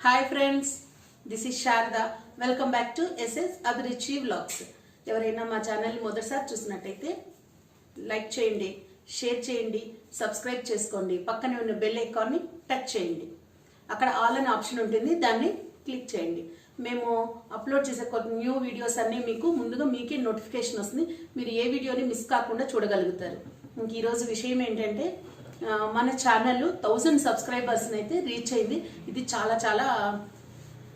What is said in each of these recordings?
Hi friends, this is Sharada. Welcome back to SS Abhiruchi vlogs. ఎవరైనా మా channel మొదటిసారి చూసినట్టయితే లైక్ చేయండి, షేర్ చేయండి, సబ్స్క్రైబ్ చేసుకోండి. పక్కనే ఉన్న బెల్ ఐకాన్ని టచ్ చేయండి. అక్కడ ఆల్ అనే ఆప్షన్ ఉంటుంది, దాన్ని క్లిక్ చేయండి. మేము అప్లోడ్ చేసే కొన్ని న్యూ వీడియోస్ అన్నీ మీకు ముందుగా మీకే నోటిఫికేషన్ వస్తుంది. మీరు ఏ వీడియోని మిస్ కాకుండా చూడగలుగుతారు. ఇంక ఈరోజు విషయం ఏంటంటే, మన ఛానల్ 1000 సబ్స్క్రైబర్స్ని అయితే రీచ్ అయింది. ఇది చాలా చాలా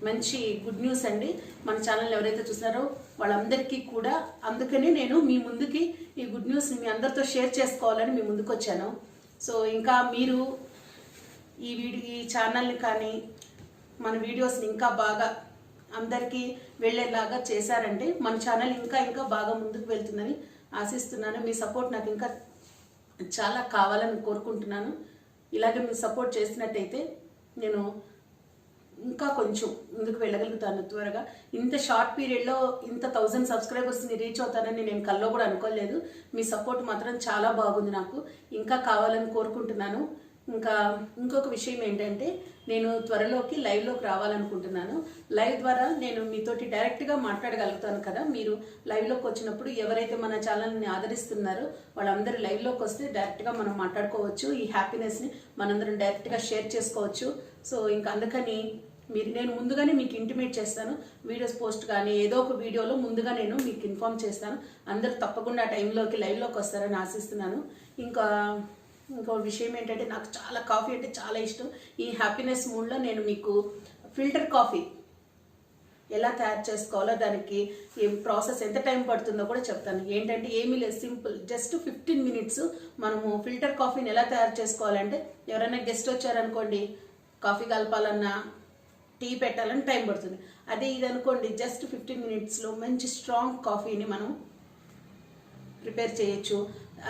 మంచి గుడ్ న్యూస్ అండి. మన ఛానల్ ఎవరైతే చూస్తున్నారో వాళ్ళందరికీ కూడా, అందుకని నేను మీ ముందుకి ఈ గుడ్ న్యూస్ని మీ అందరితో షేర్ చేసుకోవాలని మీ ముందుకు వచ్చాను. సో ఇంకా మీరు ఈ ఛానల్ని కానీ మన వీడియోస్ని ఇంకా బాగా అందరికీ వెళ్ళేలాగా చేశారంటే మన ఛానల్ ఇంకా ఇంకా బాగా ముందుకు వెళ్తుందని ఆశిస్తున్నాను. మీ సపోర్ట్ నాకు ఇంకా చాలా కావాలని కోరుకుంటున్నాను. ఇలాగే మీరు సపోర్ట్ చేసినట్టయితే నేను ఇంకా కొంచెం ముందుకు వెళ్ళగలుగుతాను త్వరగా. ఇంత షార్ట్ పీరియడ్లో ఇంత 1000 సబ్స్క్రైబర్స్ని రీచ్ అవుతానని నేను కల్లో కూడా అనుకోలేదు. మీ సపోర్ట్ మాత్రం చాలా బాగుంది, నాకు ఇంకా కావాలని కోరుకుంటున్నాను. ఇంకొక విషయం ఏంటంటే, నేను త్వరలోకి లైవ్లోకి రావాలనుకుంటున్నాను. లైవ్ ద్వారా నేను మీతోటి డైరెక్ట్గా మాట్లాడగలుగుతాను కదా. మీరు లైవ్లోకి వచ్చినప్పుడు ఎవరైతే మన ఛానల్ని ఆదరిస్తున్నారో వాళ్ళందరూ లైవ్లోకి వస్తే డైరెక్ట్గా మనం మాట్లాడుకోవచ్చు. ఈ హ్యాపీనెస్ని మనందరం డైరెక్ట్గా షేర్ చేసుకోవచ్చు. సో ఇంకా అందుకని నేను ముందుగానే మీకు ఇంటిమేట్ చేస్తాను. వీడియోస్ పోస్ట్ కానీ ఏదో ఒక వీడియోలో ముందుగా నేను మీకు ఇన్ఫార్మ్ చేస్తాను. అందరూ తప్పకుండా ఆ టైంలోకి లైవ్లోకి వస్తారని ఆశిస్తున్నాను. ఇంకో విషయం ఏంటంటే, నాకు చాలా కాఫీ అంటే చాలా ఇష్టం. ఈ హ్యాపీనెస్ మూడ్లో నేను మీకు ఫిల్టర్ కాఫీ ఎలా తయారు చేసుకోవాలో, దానికి ప్రాసెస్ ఎంత టైం పడుతుందో కూడా చెప్తాను. ఏంటంటే ఏమీ లేదు, సింపుల్, జస్ట్ 15 మినిట్స్ మనము ఫిల్టర్ కాఫీని ఎలా తయారు చేసుకోవాలంటే, ఎవరైనా గెస్ట్ వచ్చారనుకోండి, కాఫీ కలపాలన్నా టీ పెట్టాలని టైం పడుతుంది. అదే ఇది అనుకోండి, జస్ట్ 15 మినిట్స్లో మంచి స్ట్రాంగ్ కాఫీని మనం ప్రిపేర్ చేయొచ్చు.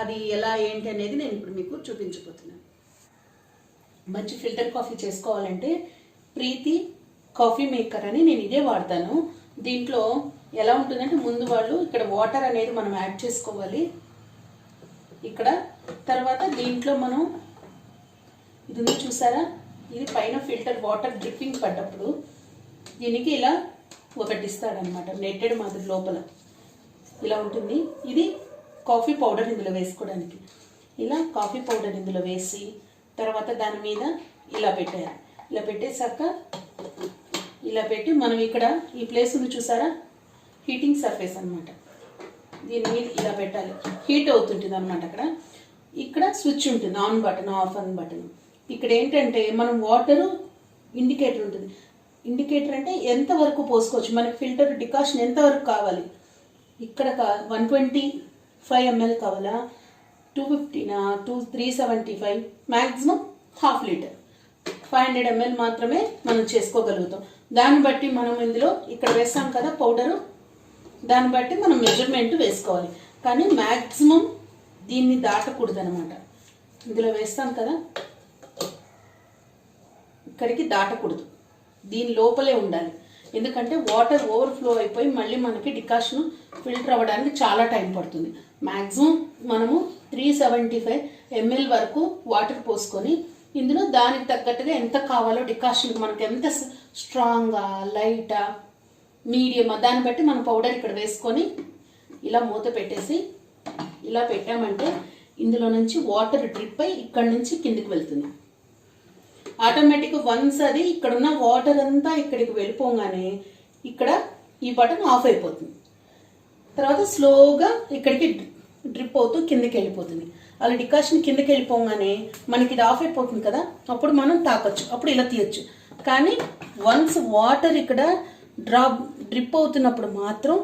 అది ఎలా ఏంటి అనేది నేను ఇప్పుడు మీకు చూపించబోతున్నాను. మంచి ఫిల్టర్ కాఫీ చేసుకోవాలంటే ప్రీతి కాఫీ మేకర్ అని నేను ఇదే వాడతాను. దీంట్లో ఎలా ఉంటుందంటే, ముందు వాళ్ళు ఇక్కడ వాటర్ అనేది మనం యాడ్ చేసుకోవాలి. ఇక్కడ తర్వాత దీంట్లో మనం ఇది ఉంది చూసారా, ఇది పైన ఫిల్టర్ వాటర్ డ్రిప్పింగ్ పడ్డప్పుడు దీనికి ఇలా ఒకటి ఇస్తాడనమాట, నెట్టెడ్ మాదిరి లోపల ఇలా ఉంటుంది. ఇది కాఫీ పౌడర్ ఇందులో వేసుకోవడానికి. ఇలా కాఫీ పౌడర్ ఇందులో వేసి తర్వాత దాని మీద ఇలా పెట్టారు. ఇలా పెట్టేశాక ఇలా పెట్టి మనం ఇక్కడ ఈ ప్లేస్ ఉంది చూసారా, హీటింగ్ సర్ఫేస్ అనమాట, దీని మీద ఇలా పెట్టాలి. హీట్ అవుతుంటుంది అనమాట. ఇక్కడ స్విచ్ ఉంటుంది, on button, of on button. ఇక్కడ ఏంటంటే మనం వాటరు ఇండికేటర్ ఉంటుంది. ఇండికేటర్ అంటే ఎంతవరకు పోసుకోవచ్చు, మనకి ఫిల్టర్ డికాషన్ ఎంతవరకు కావాలి. ఇక్కడ 125 ml కావాలా, 250నా, 375, మ్యాక్సిమం ½ లీటర్, 500 ml మాత్రమే మనం చేసుకోగలుగుతాం. దాన్ని బట్టి మనం ఇందులో ఇక్కడ వేస్తాం కదా పౌడరు, దాన్ని బట్టి మనం మెజర్మెంట్ వేసుకోవాలి. కానీ మ్యాక్సిమం దీన్ని దాటకూడదు అనమాట. ఇందులో వేస్తాం కదా, ఇక్కడికి దాటకూడదు, దీని లోపలే ఉండాలి. ఎందుకంటే వాటర్ ఓవర్ఫ్లో అయిపోయి మళ్ళీ మనకి డికాషన్ ఫిల్టర్ అవ్వడానికి చాలా టైం పడుతుంది. మ్యాక్సిమం మనము 375 ml వరకు వాటర్ పోసుకొని ఇందులో దానికి తగ్గట్టుగా ఎంత కావాలో డికాషన్, మనకి ఎంత స్ట్రాంగా, లైటా, మీడియమా, దాన్ని బట్టి మనం పౌడర్ ఇక్కడ వేసుకొని ఇలా మూత పెట్టేసి ఇలా పెట్టామంటే ఇందులో నుంచి వాటర్ డ్రిప్ అయి ఇక్కడ నుంచి కిందికి వెళ్తుంది. ఆటోమేటిక్గా వన్స్ అది ఇక్కడున్న వాటర్ అంతా ఇక్కడికి వెళ్ళిపోగానే ఇక్కడ ఈ బటన్ ఆఫ్ అయిపోతుంది. తర్వాత స్లోగా ఇక్కడికి డ్రిప్ అవుతూ కిందకి వెళ్ళిపోతుంది. అలా డికాషన్ కిందకి వెళ్ళిపోగానే మనకి ఇది ఆఫ్ అయిపోతుంది కదా, అప్పుడు మనం తాకొచ్చు, అప్పుడు ఇలా తీయచ్చు. కానీ వన్స్ వాటర్ ఇక్కడ డ్రిప్ అవుతున్నప్పుడు మాత్రం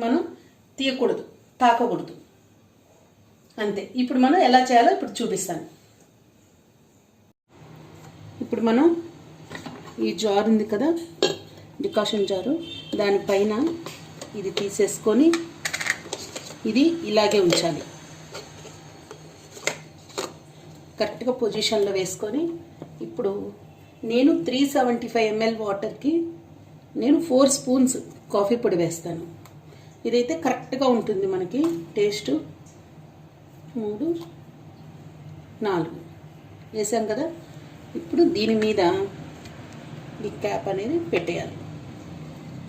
మనం తీయకూడదు, తాకకూడదు, అంతే. ఇప్పుడు మనం ఎలా చేయాలో ఇప్పుడు చూపిస్తాను. ఇప్పుడు మనం ఈ జార్ ఉంది కదా, డికాషన్ జారు, దానిపైన ఇది తీసేసుకొని ఇది ఇలాగే ఉంచాలి. కరెక్ట్గా పొజిషన్లో వేసుకొని ఇప్పుడు నేను 375 ml వాటర్కి నేను 4 స్పూన్స్ కాఫీ పొడి వేస్తాను. ఇదైతే కరెక్ట్గా ఉంటుంది మనకి టేస్ట్. 3, 4 వేసాం కదా. ఇప్పుడు దీని మీద ఈ క్యాప్ అనేది పెట్టేయాలి.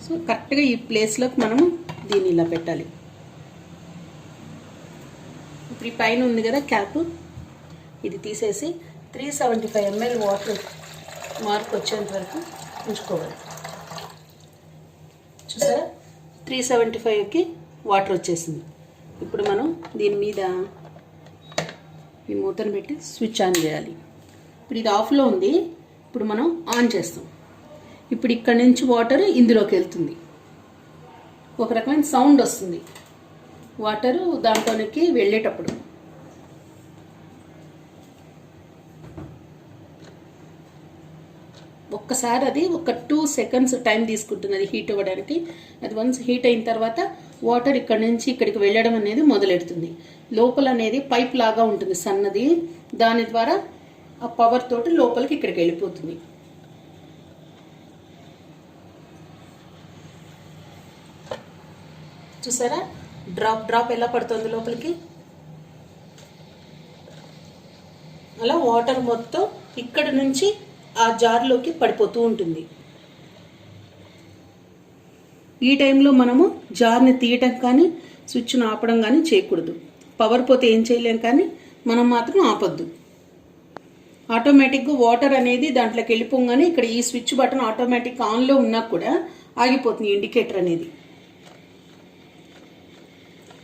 సో కరెక్ట్గా ఈ ప్లేస్లోకి మనము దీన్ని ఇలా పెట్టాలి. ఇప్పుడు ఈ పైన ఉంది కదా క్యాప్, ఇది తీసేసి 375 ml వాటర్ మార్క్ వచ్చేంత వరకు ఉంచుకోవాలి. చూసారా 375కి వాటర్ వచ్చేసింది. ఇప్పుడు మనం దీని మీద ఈ మూతను పెట్టి స్విచ్ ఆన్ చేయాలి. ఇప్పుడు ఇది ఆఫ్లో ఉంది, ఇప్పుడు మనం ఆన్ చేస్తాం. ఇప్పుడు ఇక్కడ నుంచి వాటర్ ఇందులోకి వెళ్తుంది, ఒక రకమైన సౌండ్ వస్తుంది వాటరు దాంట్లోకి వెళ్ళేటప్పుడు. ఒక్కసారి అది ఒక 2 seconds టైం తీసుకుంటుంది అది హీట్ అవ్వడానికి. అది వన్స్ హీట్ అయిన తర్వాత వాటర్ ఇక్కడ నుంచి ఇక్కడికి వెళ్ళడం అనేది మొదలెడుతుంది. లోపల అనేది పైప్ లాగా ఉంటుంది సన్నది, దాని ద్వారా ఆ పవర్ తోటి లోపలికి ఇక్కడికి వెళ్ళిపోతుంది. చూసారా డ్రాప్ డ్రాప్ ఎలా పడుతుంది లోపలికి. అలా వాటర్ మొత్తం ఇక్కడ నుంచి ఆ జార్లోకి పడిపోతూ ఉంటుంది. ఈ టైంలో మనము జార్ని తీయటం కానీ స్విచ్ను ఆపడం కానీ చేయకూడదు. పవర్ పోతే ఏం చేయలేం, కానీ మనం మాత్రం ఆపొద్దు. ఆటోమేటిక్గా వాటర్ అనేది దాంట్లోకి వెళ్ళిపోగానే ఇక్కడ ఈ స్విచ్ బటన్ ఆటోమేటిక్ ఆన్లో ఉన్నా కూడా ఆగిపోతుంది ఇండికేటర్ అనేది.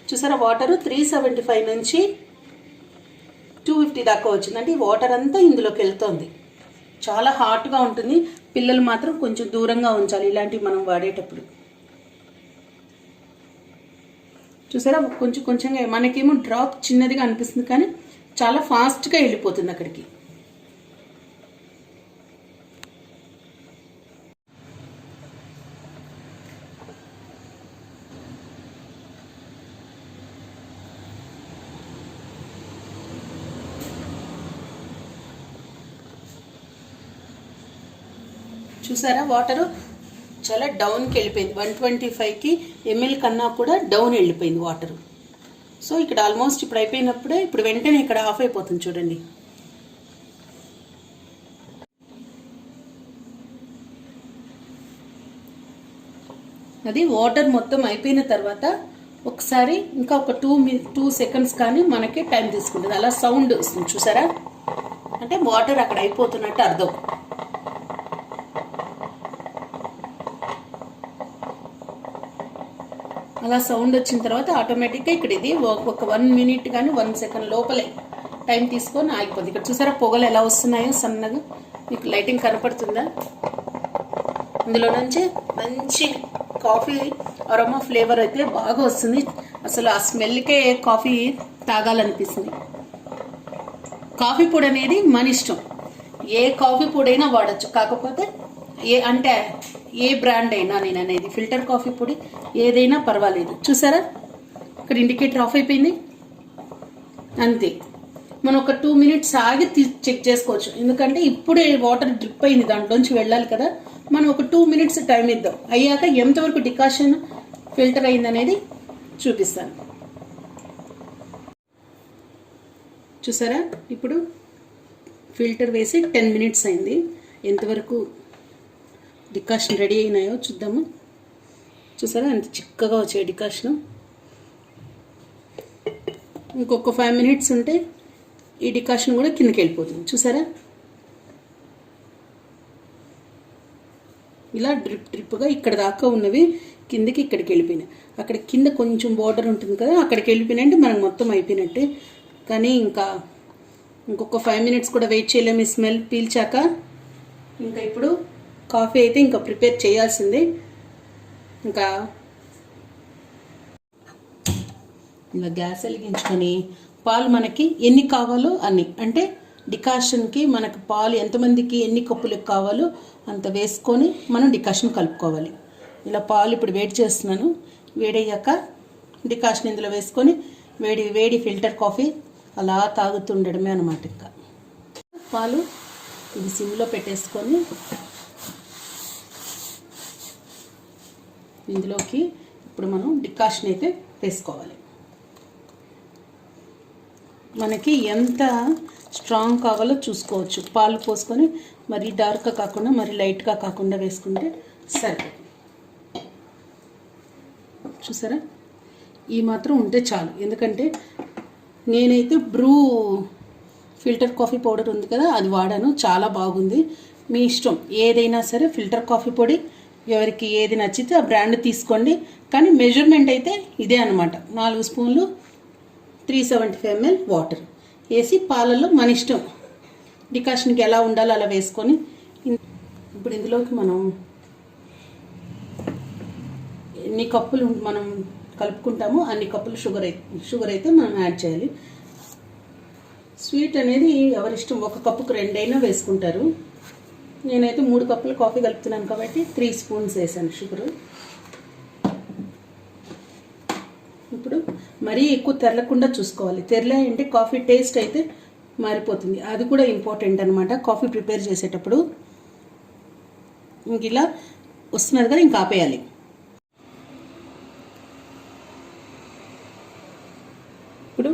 చూసారా వాటర్ 375 నుంచి 250 దాకా వచ్చింది. అంటే ఈ వాటర్ అంతా ఇందులోకి వెళ్తుంది. చాలా హాట్గా ఉంటుంది. పిల్లలు మాత్రం కొంచెం దూరంగా ఉంచాలి ఇలాంటివి మనం వాడేటప్పుడు. చూసారా కొంచెం కొంచెంగా మనకేమో డ్రాప్ చిన్నదిగా అనిపిస్తుంది, కానీ చాలా ఫాస్ట్గా వెళ్ళిపోతుంది అక్కడికి. చూసారా వాటరు చాలా డౌన్కి వెళ్ళిపోయింది. 125 ml కన్నా కూడా డౌన్ వెళ్ళిపోయింది వాటరు. సో ఇక్కడ ఆల్మోస్ట్ ఇప్పుడు అయిపోయినప్పుడే ఇప్పుడు వెంటనే ఇక్కడ ఆఫ్ అయిపోతుంది చూడండి. అది వాటర్ మొత్తం అయిపోయిన తర్వాత ఒకసారి ఇంకా ఒక 2 seconds కానీ మనకి టైం తీసుకుంటుంది. అలా సౌండ్ వస్తుంది చూసారా, అంటే వాటర్ అక్కడ అయిపోతున్నట్టు అర్థం. అలా సౌండ్ వచ్చిన తర్వాత ఆటోమేటిక్గా ఇక్కడ ఇది ఒక 1 minute కానీ 1 second లోపలే టైం తీసుకొని ఆగిపోతుంది. ఇక్కడ చూసారా పొగలు ఎలా వస్తున్నాయో సన్నగా, మీకు లైటింగ్ కనపడుతుందా? ఇందులో నుంచి మంచి కాఫీ అరోమా ఫ్లేవర్ అయితే బాగా వస్తుంది. అసలు ఆ స్మెల్కే కాఫీ తాగాలనిపిస్తుంది. కాఫీ పొడి అనేది మన ఇష్టం, ఏ కాఫీ పొడి అయినా వాడచ్చు. కాకపోతే ఏ బ్రాండ్ అయినా నేను అనేది ఫిల్టర్ కాఫీ పొడి ఏదైనా పర్వాలేదు. చూసారా ఇక్కడ ఇండికేటర్ ఆఫ్ అయిపోయింది. అంతే, మనం ఒక 2 minutes ఆగి చెక్ చేసుకోవచ్చు. ఎందుకంటే ఇప్పుడే వాటర్ డ్రిప్ అయింది, దాంట్లోంచి వెళ్ళాలి కదా. మనం ఒక 2 minutes టైం ఇద్దాం. అయ్యాక ఎంతవరకు డికాషన్ ఫిల్టర్ అయింది అనేది చూపిస్తాను. చూసారా ఇప్పుడు ఫిల్టర్ వేసి 10 minutes అయింది. ఎంతవరకు డికాషన్ రెడీ అయినాయో చూద్దాము. చూసారా ఎంత చిక్కగా వచ్చాయి డికాషన్. ఇంకొక 5 minutes ఉంటే ఈ డికాషన్ కూడా కిందకి వెళ్ళిపోతుంది. చూసారా ఇలా డ్రిప్గా ఇక్కడ దాకా ఉన్నవి కిందకి ఇక్కడికి వెళ్ళిపోయినాయి. అక్కడ కింద కొంచెం బోర్డర్ ఉంటుంది కదా, అక్కడికి వెళ్ళిపోయినాయంటే మనకు మొత్తం అయిపోయినట్టే. కానీ ఇంకొక 5 minutes కూడా వెయిట్ చేయలేము ఈ స్మెల్ పీల్చాక. ఇంకా ఇప్పుడు కాఫీ అయితే ఇంకా ప్రిపేర్ చేయాల్సిందే. ఇంకా ఇలా గ్యాస్ వెలిగించుకొని పాలు మనకి ఎన్ని కావాలో అన్ని, అంటే డికాషన్కి మనకు పాలు ఎంతమందికి ఎన్ని కప్పులకు కావాలో అంత వేసుకొని మనం డికాషన్ కలుపుకోవాలి. ఇలా పాలు ఇప్పుడు వేడి చేస్తున్నాను. వేడయ్యాక డికాషన్ ఇందులో వేసుకొని వేడి ఫిల్టర్ కాఫీ అలా తాగుతుండడమే అనమాట. ఇంకా పాలు ఇది సిమ్లో పెట్టేసుకొని ఇందులోకి ఇప్పుడు మనం డికాషన్ అయితే వేసుకోవాలి. మనకి ఎంత స్ట్రాంగ్ కావాలో చూసుకోవచ్చు. పాలు పోసుకొని మరి డార్క్గా కాకుండా మరి లైట్గా కాకుండా వేసుకుంటే సరిపోతుంది. చూసారా, ఈ మాత్రం ఉంటే చాలు. ఎందుకంటే నేనైతే బ్రూ ఫిల్టర్ కాఫీ పౌడర్ ఉంది కదా, అది వాడాను, చాలా బాగుంది. మీ ఇష్టం, ఏదైనా సరే ఫిల్టర్ కాఫీ పొడి ఎవరికి ఏది నచ్చితే ఆ బ్రాండ్ తీసుకోండి. కానీ మెజర్మెంట్ అయితే ఇదే అనమాట. 4 స్పూన్లు 375 ml వాటర్ వేసి పాలల్లో మన ఇష్టం డికాషన్కి ఎలా ఉండాలో అలా వేసుకొని, ఇప్పుడు ఇందులోకి మనం ఎన్ని కప్పులు మనం కలుపుకుంటామో అన్ని కప్పులు షుగర్ అయితే మనం యాడ్ చేయాలి. స్వీట్ అనేది ఎవరిష్టం, 1 కప్పుకు 2 అయినా వేసుకుంటారు. నేనైతే 3 కప్పులు కాఫీ కలుపుతున్నాను కాబట్టి 3 స్పూన్స్ వేసాను షుగర్. ఇప్పుడు మరీ ఎక్కువ తెరలకుండా చూసుకోవాలి. తెరలాయంటే కాఫీ టేస్ట్ అయితే మారిపోతుంది. అది కూడా ఇంపార్టెంట్ అనమాట కాఫీ ప్రిపేర్ చేసేటప్పుడు. ఇంక ఇలా వస్తున్నది కదా, ఇంక ఆపేయాలి. ఇప్పుడు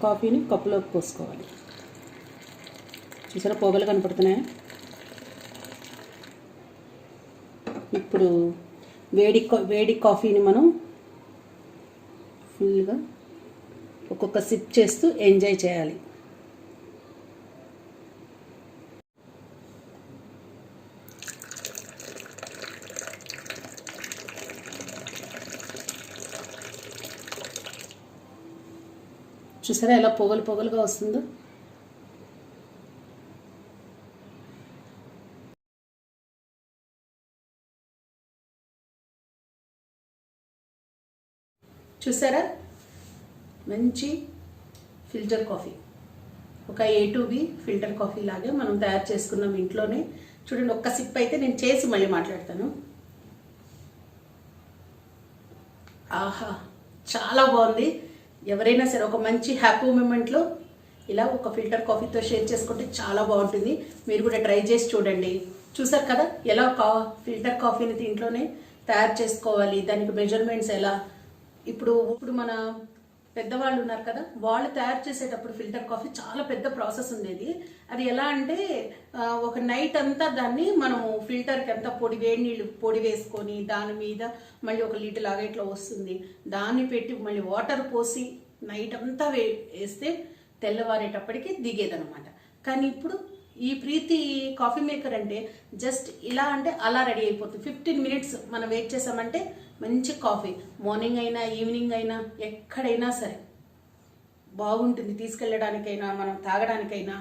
కాఫీని కప్పులోకి పోసుకోవాలి. చూసారా, పొగలు కనపడుతున్నాయా? ఇప్పుడు వేడి కాఫీని మనం ఫుల్గా ఒక్కొక్క సిప్ చేస్తూ ఎంజాయ్ చేయాలి. చూసారా ఎలా పొగలుగా వస్తుందో? చూసారా, మంచి ఫిల్టర్ కాఫీ, ఒక A2B ఫిల్టర్ కాఫీ లాగే మనం తయారు చేసుకున్నాం ఇంట్లోనే. చూడండి, ఒక్క సిప్ అయితే నేను చేసి మళ్ళీ మాట్లాడతాను. ఆహా, చాలా బాగుంది. ఎవరైనా సరే ఒక మంచి హ్యాపీ మూమెంట్లో ఇలా ఒక ఫిల్టర్ కాఫీతో షేర్ చేసుకుంటే చాలా బాగుంటుంది. మీరు కూడా ట్రై చేసి చూడండి. చూసారు కదా ఎలా ఫిల్టర్ కాఫీని దీంట్లోనే తయారు చేసుకోవాలి, దానికి మెజర్మెంట్స్ ఎలా. ఇప్పుడు మన పెద్దవాళ్ళు ఉన్నారు కదా, వాళ్ళు తయారు చేసేటప్పుడు ఫిల్టర్ కాఫీ చాలా పెద్ద ప్రాసెస్ ఉండేది. అది ఎలా అంటే ఒక నైట్ అంతా దాన్ని మనము ఫిల్టర్కి అంతా వేడి నీళ్ళు పొడి వేసుకొని దాని మీద మళ్ళీ 1 లీటర్ లాగా ఇట్లా వస్తుంది, దాన్ని పెట్టి మళ్ళీ వాటర్ పోసి నైట్ అంతా వేస్తే తెల్లవారేటప్పటికి దిగేదనమాట. కానీ ఇప్పుడు ఈ ప్రీతి కాఫీ మేకర్ అంటే జస్ట్ ఇలా అంటే అలా రెడీ అయిపోతుంది. 15 minutes మనం వెయిట్ చేసామంటే మంచి కాఫీ, మార్నింగ్ అయినా ఈవినింగ్ అయినా ఎక్కడైనా సరే బాగుంటుంది. తీసుకెళ్ళడానికైనా మనం తాగడానికైనా,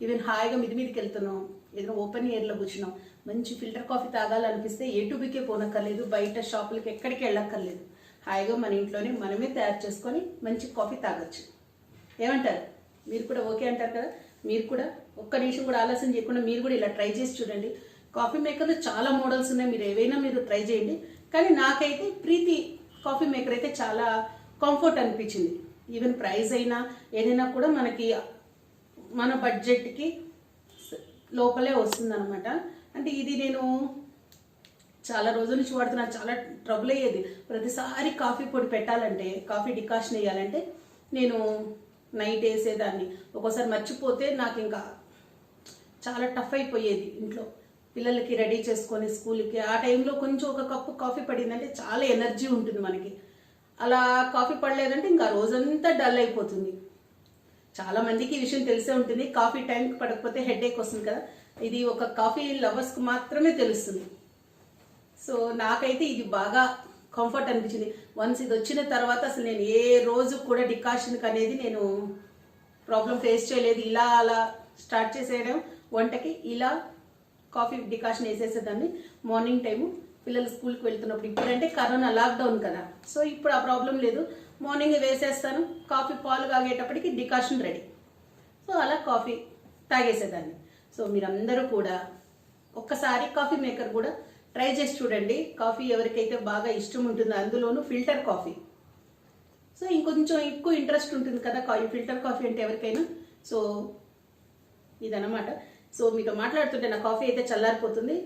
ఈవెన్ హాయిగా మీదికి వెళ్తున్నాం, ఏదైనా ఓపెన్ ఎయిర్లో కూర్చున్నాం, మంచి ఫిల్టర్ కాఫీ తాగాలనిపిస్తే A2Bకే పోనక్కర్లేదు, బయట షాపులకి ఎక్కడికి వెళ్ళక్కర్లేదు. హాయిగా మన ఇంట్లోనే మనమే తయారు చేసుకొని మంచి కాఫీ తాగొచ్చు. ఏమంటారు? మీరు కూడా ఓకే అంటారు కదా? మీరు కూడా ఒక్క నిమిషం కూడా ఆలస్యం చేయకుండా మీరు కూడా ఇలా ట్రై చేసి చూడండి. కాఫీ మేకర్లు చాలా మోడల్స్ ఉన్నాయి, మీరు ఏవైనా మీరు ట్రై చేయండి. కానీ నాకైతే ప్రీతి కాఫీ మేకర్ అయితే చాలా కంఫర్ట్ అనిపించింది. ఈవెన్ ప్రైస్ అయినా ఏదైనా కూడా మనకి మన బడ్జెట్కి లోపలే వస్తుంది అనమాట. అంటే ఇది నేను చాలా రోజుల నుంచి వాడుతున్నాను. చాలా ట్రబుల్ అయ్యేది, ప్రతిసారి కాఫీ పొడి పెట్టాలంటే, కాఫీ డికాషన్ వేయాలంటే నేను నైట్ వేసేదాన్ని. ఒక్కోసారి మర్చిపోతే నాకు ఇంకా చాలా టఫ్ అయిపోయేది. ఇంట్లో పిల్లలకి రెడీ చేసుకొని స్కూల్కి ఆ టైంలో కొంచెం 1 కప్పు కాఫీ పడిందంటే చాలా ఎనర్జీ ఉంటుంది మనకి. అలా కాఫీ పడలేదంటే ఇంకా రోజంతా డల్ అయిపోతుంది. చాలా మందికి ఈ విషయం తెలిసే ఉంటుంది, కాఫీ టైంకి పడకపోతే హెడేక్ వస్తుంది కదా. ఇది ఒక కాఫీ లవర్స్కి మాత్రమే తెలుస్తుంది. సో నాకైతే ఇది బాగా కంఫర్ట్ అనిపించింది. వన్స్ ఇది వచ్చిన తర్వాత అసలు నేను ఏ రోజు కూడా డికాషన్కి అనేది నేను ప్రాబ్లం ఫేస్ చేయలేదు. ఇలా అలా స్టార్ట్ చేసేయడం వంటకి, ఇలా కాఫీ డికాషన్ వేసేసేదాన్ని మార్నింగ్ టైము పిల్లలు స్కూల్కి వెళ్తున్నప్పుడు. ఇప్పుడంటే కరోనా లాక్డౌన్ కదా, సో ఇప్పుడు ఆ ప్రాబ్లం లేదు. మార్నింగ్ వేసేస్తాను, కాఫీ పాలు కాగేటప్పటికి డికాషన్ రెడీ. సో అలా కాఫీ తాగేసేదాన్ని. సో మీరందరూ కూడా ఒక్కసారి కాఫీ మేకర్ కూడా ట్రై చేసి చూడండి. కాఫీ ఎవరికైతే బాగా ఇష్టం ఉంటుందో, అందులోనూ ఫిల్టర్ కాఫీ. సో ఇంకొంచెం ఎక్కువ ఇంట్రెస్ట్ ఉంటుంది కదా ఫిల్టర్ కాఫీ అంటే ఎవరికైనా. సో ఇదన్నమాట. సో మీతో మాట్లాడుతుంటే నా కాఫీ అయితే చల్లారిపోతుంది.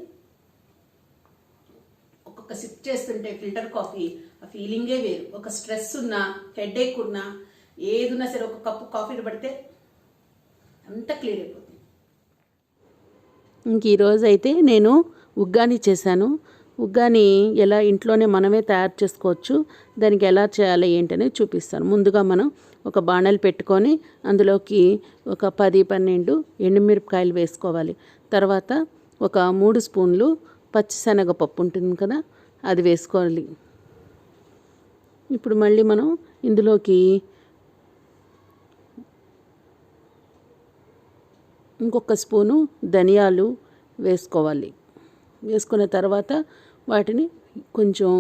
ఒక్కొక్క సిప్ చేస్తుంటే ఫిల్టర్ కాఫీ ఆ ఫీలింగే వేరు. ఒక స్ట్రెస్ ఉన్నా, హెడేక్ ఉన్నా, ఏదున్నా సరే 1 కప్పు కాఫీని పడితే అంతా క్లియర్ అయిపోతుంది. ఇంక ఈరోజు అయితే నేను ఉగ్గాని చేశాను. ఉగ్గాని ఎలా ఇంట్లోనే మనమే తయారు చేసుకోవచ్చు, దానికి ఎలా చేయాలి ఏంటనే చూపిస్తాను. ముందుగా మనం ఒక బాణలు పెట్టుకొని అందులోకి ఒక 10-12 ఎండుమిరపకాయలు వేసుకోవాలి. తర్వాత ఒక 3 స్పూన్లు పచ్చిశనగపప్పు ఉంటుంది కదా, అది వేసుకోవాలి. ఇప్పుడు మళ్ళీ మనం ఇందులోకి ఇంకొక స్పూను ధనియాలు వేసుకోవాలి. వేసుకున్న తర్వాత వాటిని కొంచెం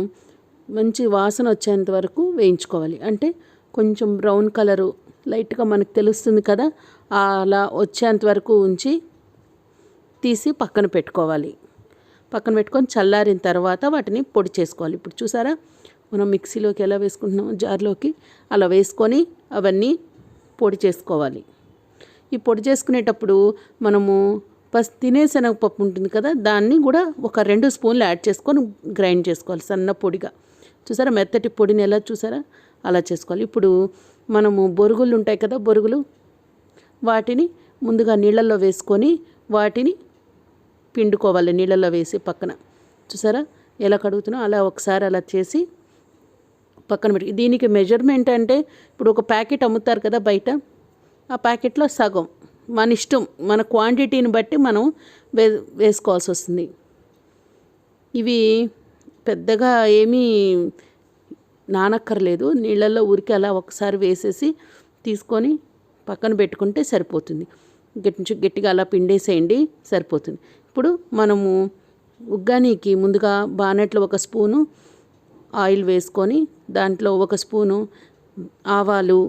మంచి వాసన వచ్చేంత వరకు వేయించుకోవాలి. అంటే కొంచెం బ్రౌన్ కలరు లైట్గా మనకు తెలుస్తుంది కదా, అలా వచ్చేంత వరకు ఉంచి తీసి పక్కన పెట్టుకోవాలి. పక్కన పెట్టుకొని చల్లారిన తర్వాత వాటిని పొడి చేసుకోవాలి. ఇప్పుడు చూసారా, మనం మిక్సీలోకి ఎలా వేసుకుంటున్నాం, జార్లోకి అలా వేసుకొని అవన్నీ పొడి చేసుకోవాలి. ఈ పొడి చేసుకునేటప్పుడు మనము తినే శనగపప్పు ఉంటుంది కదా, దాన్ని కూడా ఒక 2 స్పూన్లు యాడ్ చేసుకొని గ్రైండ్ చేసుకోవాలి సన్న పొడిగా. చూసారా మెత్తటి పొడిని ఎలా చూసారా, అలా చేసుకోవాలి. ఇప్పుడు మనము బొరుగులు ఉంటాయి కదా, బొరుగులు, వాటిని ముందుగా నీళ్ళల్లో వేసుకొని వాటిని పిండుకోవాలి. నీళ్ళల్లో వేసి పక్కన చూసారా ఎలా కడుగుతున్నాం, అలా ఒకసారి అలా చేసి పక్కన పెట్టి, దీనికి మెజర్మెంట్ అంటే ఇప్పుడు ఒక ప్యాకెట్ అమ్ముతారు కదా బయట, ఆ ప్యాకెట్లో సగం మన ఇష్టం, మన క్వాంటిటీని బట్టి మనం వేసుకోవాల్సి వస్తుంది. ఇవి పెద్దగా ఏమీ నానక్కర్లేదు, నీళ్ళల్లో ఊరికి అలా ఒకసారి వేసేసి తీసుకొని పక్కన పెట్టుకుంటే సరిపోతుంది. గట్టిగా అలా పిండేసేయండి, సరిపోతుంది. ఇప్పుడు మనము ఉగ్గానికి ముందుగా బానెట్లో 1 స్పూను ఆయిల్ వేసుకొని దాంట్లో 1 స్పూను ఆవాలు,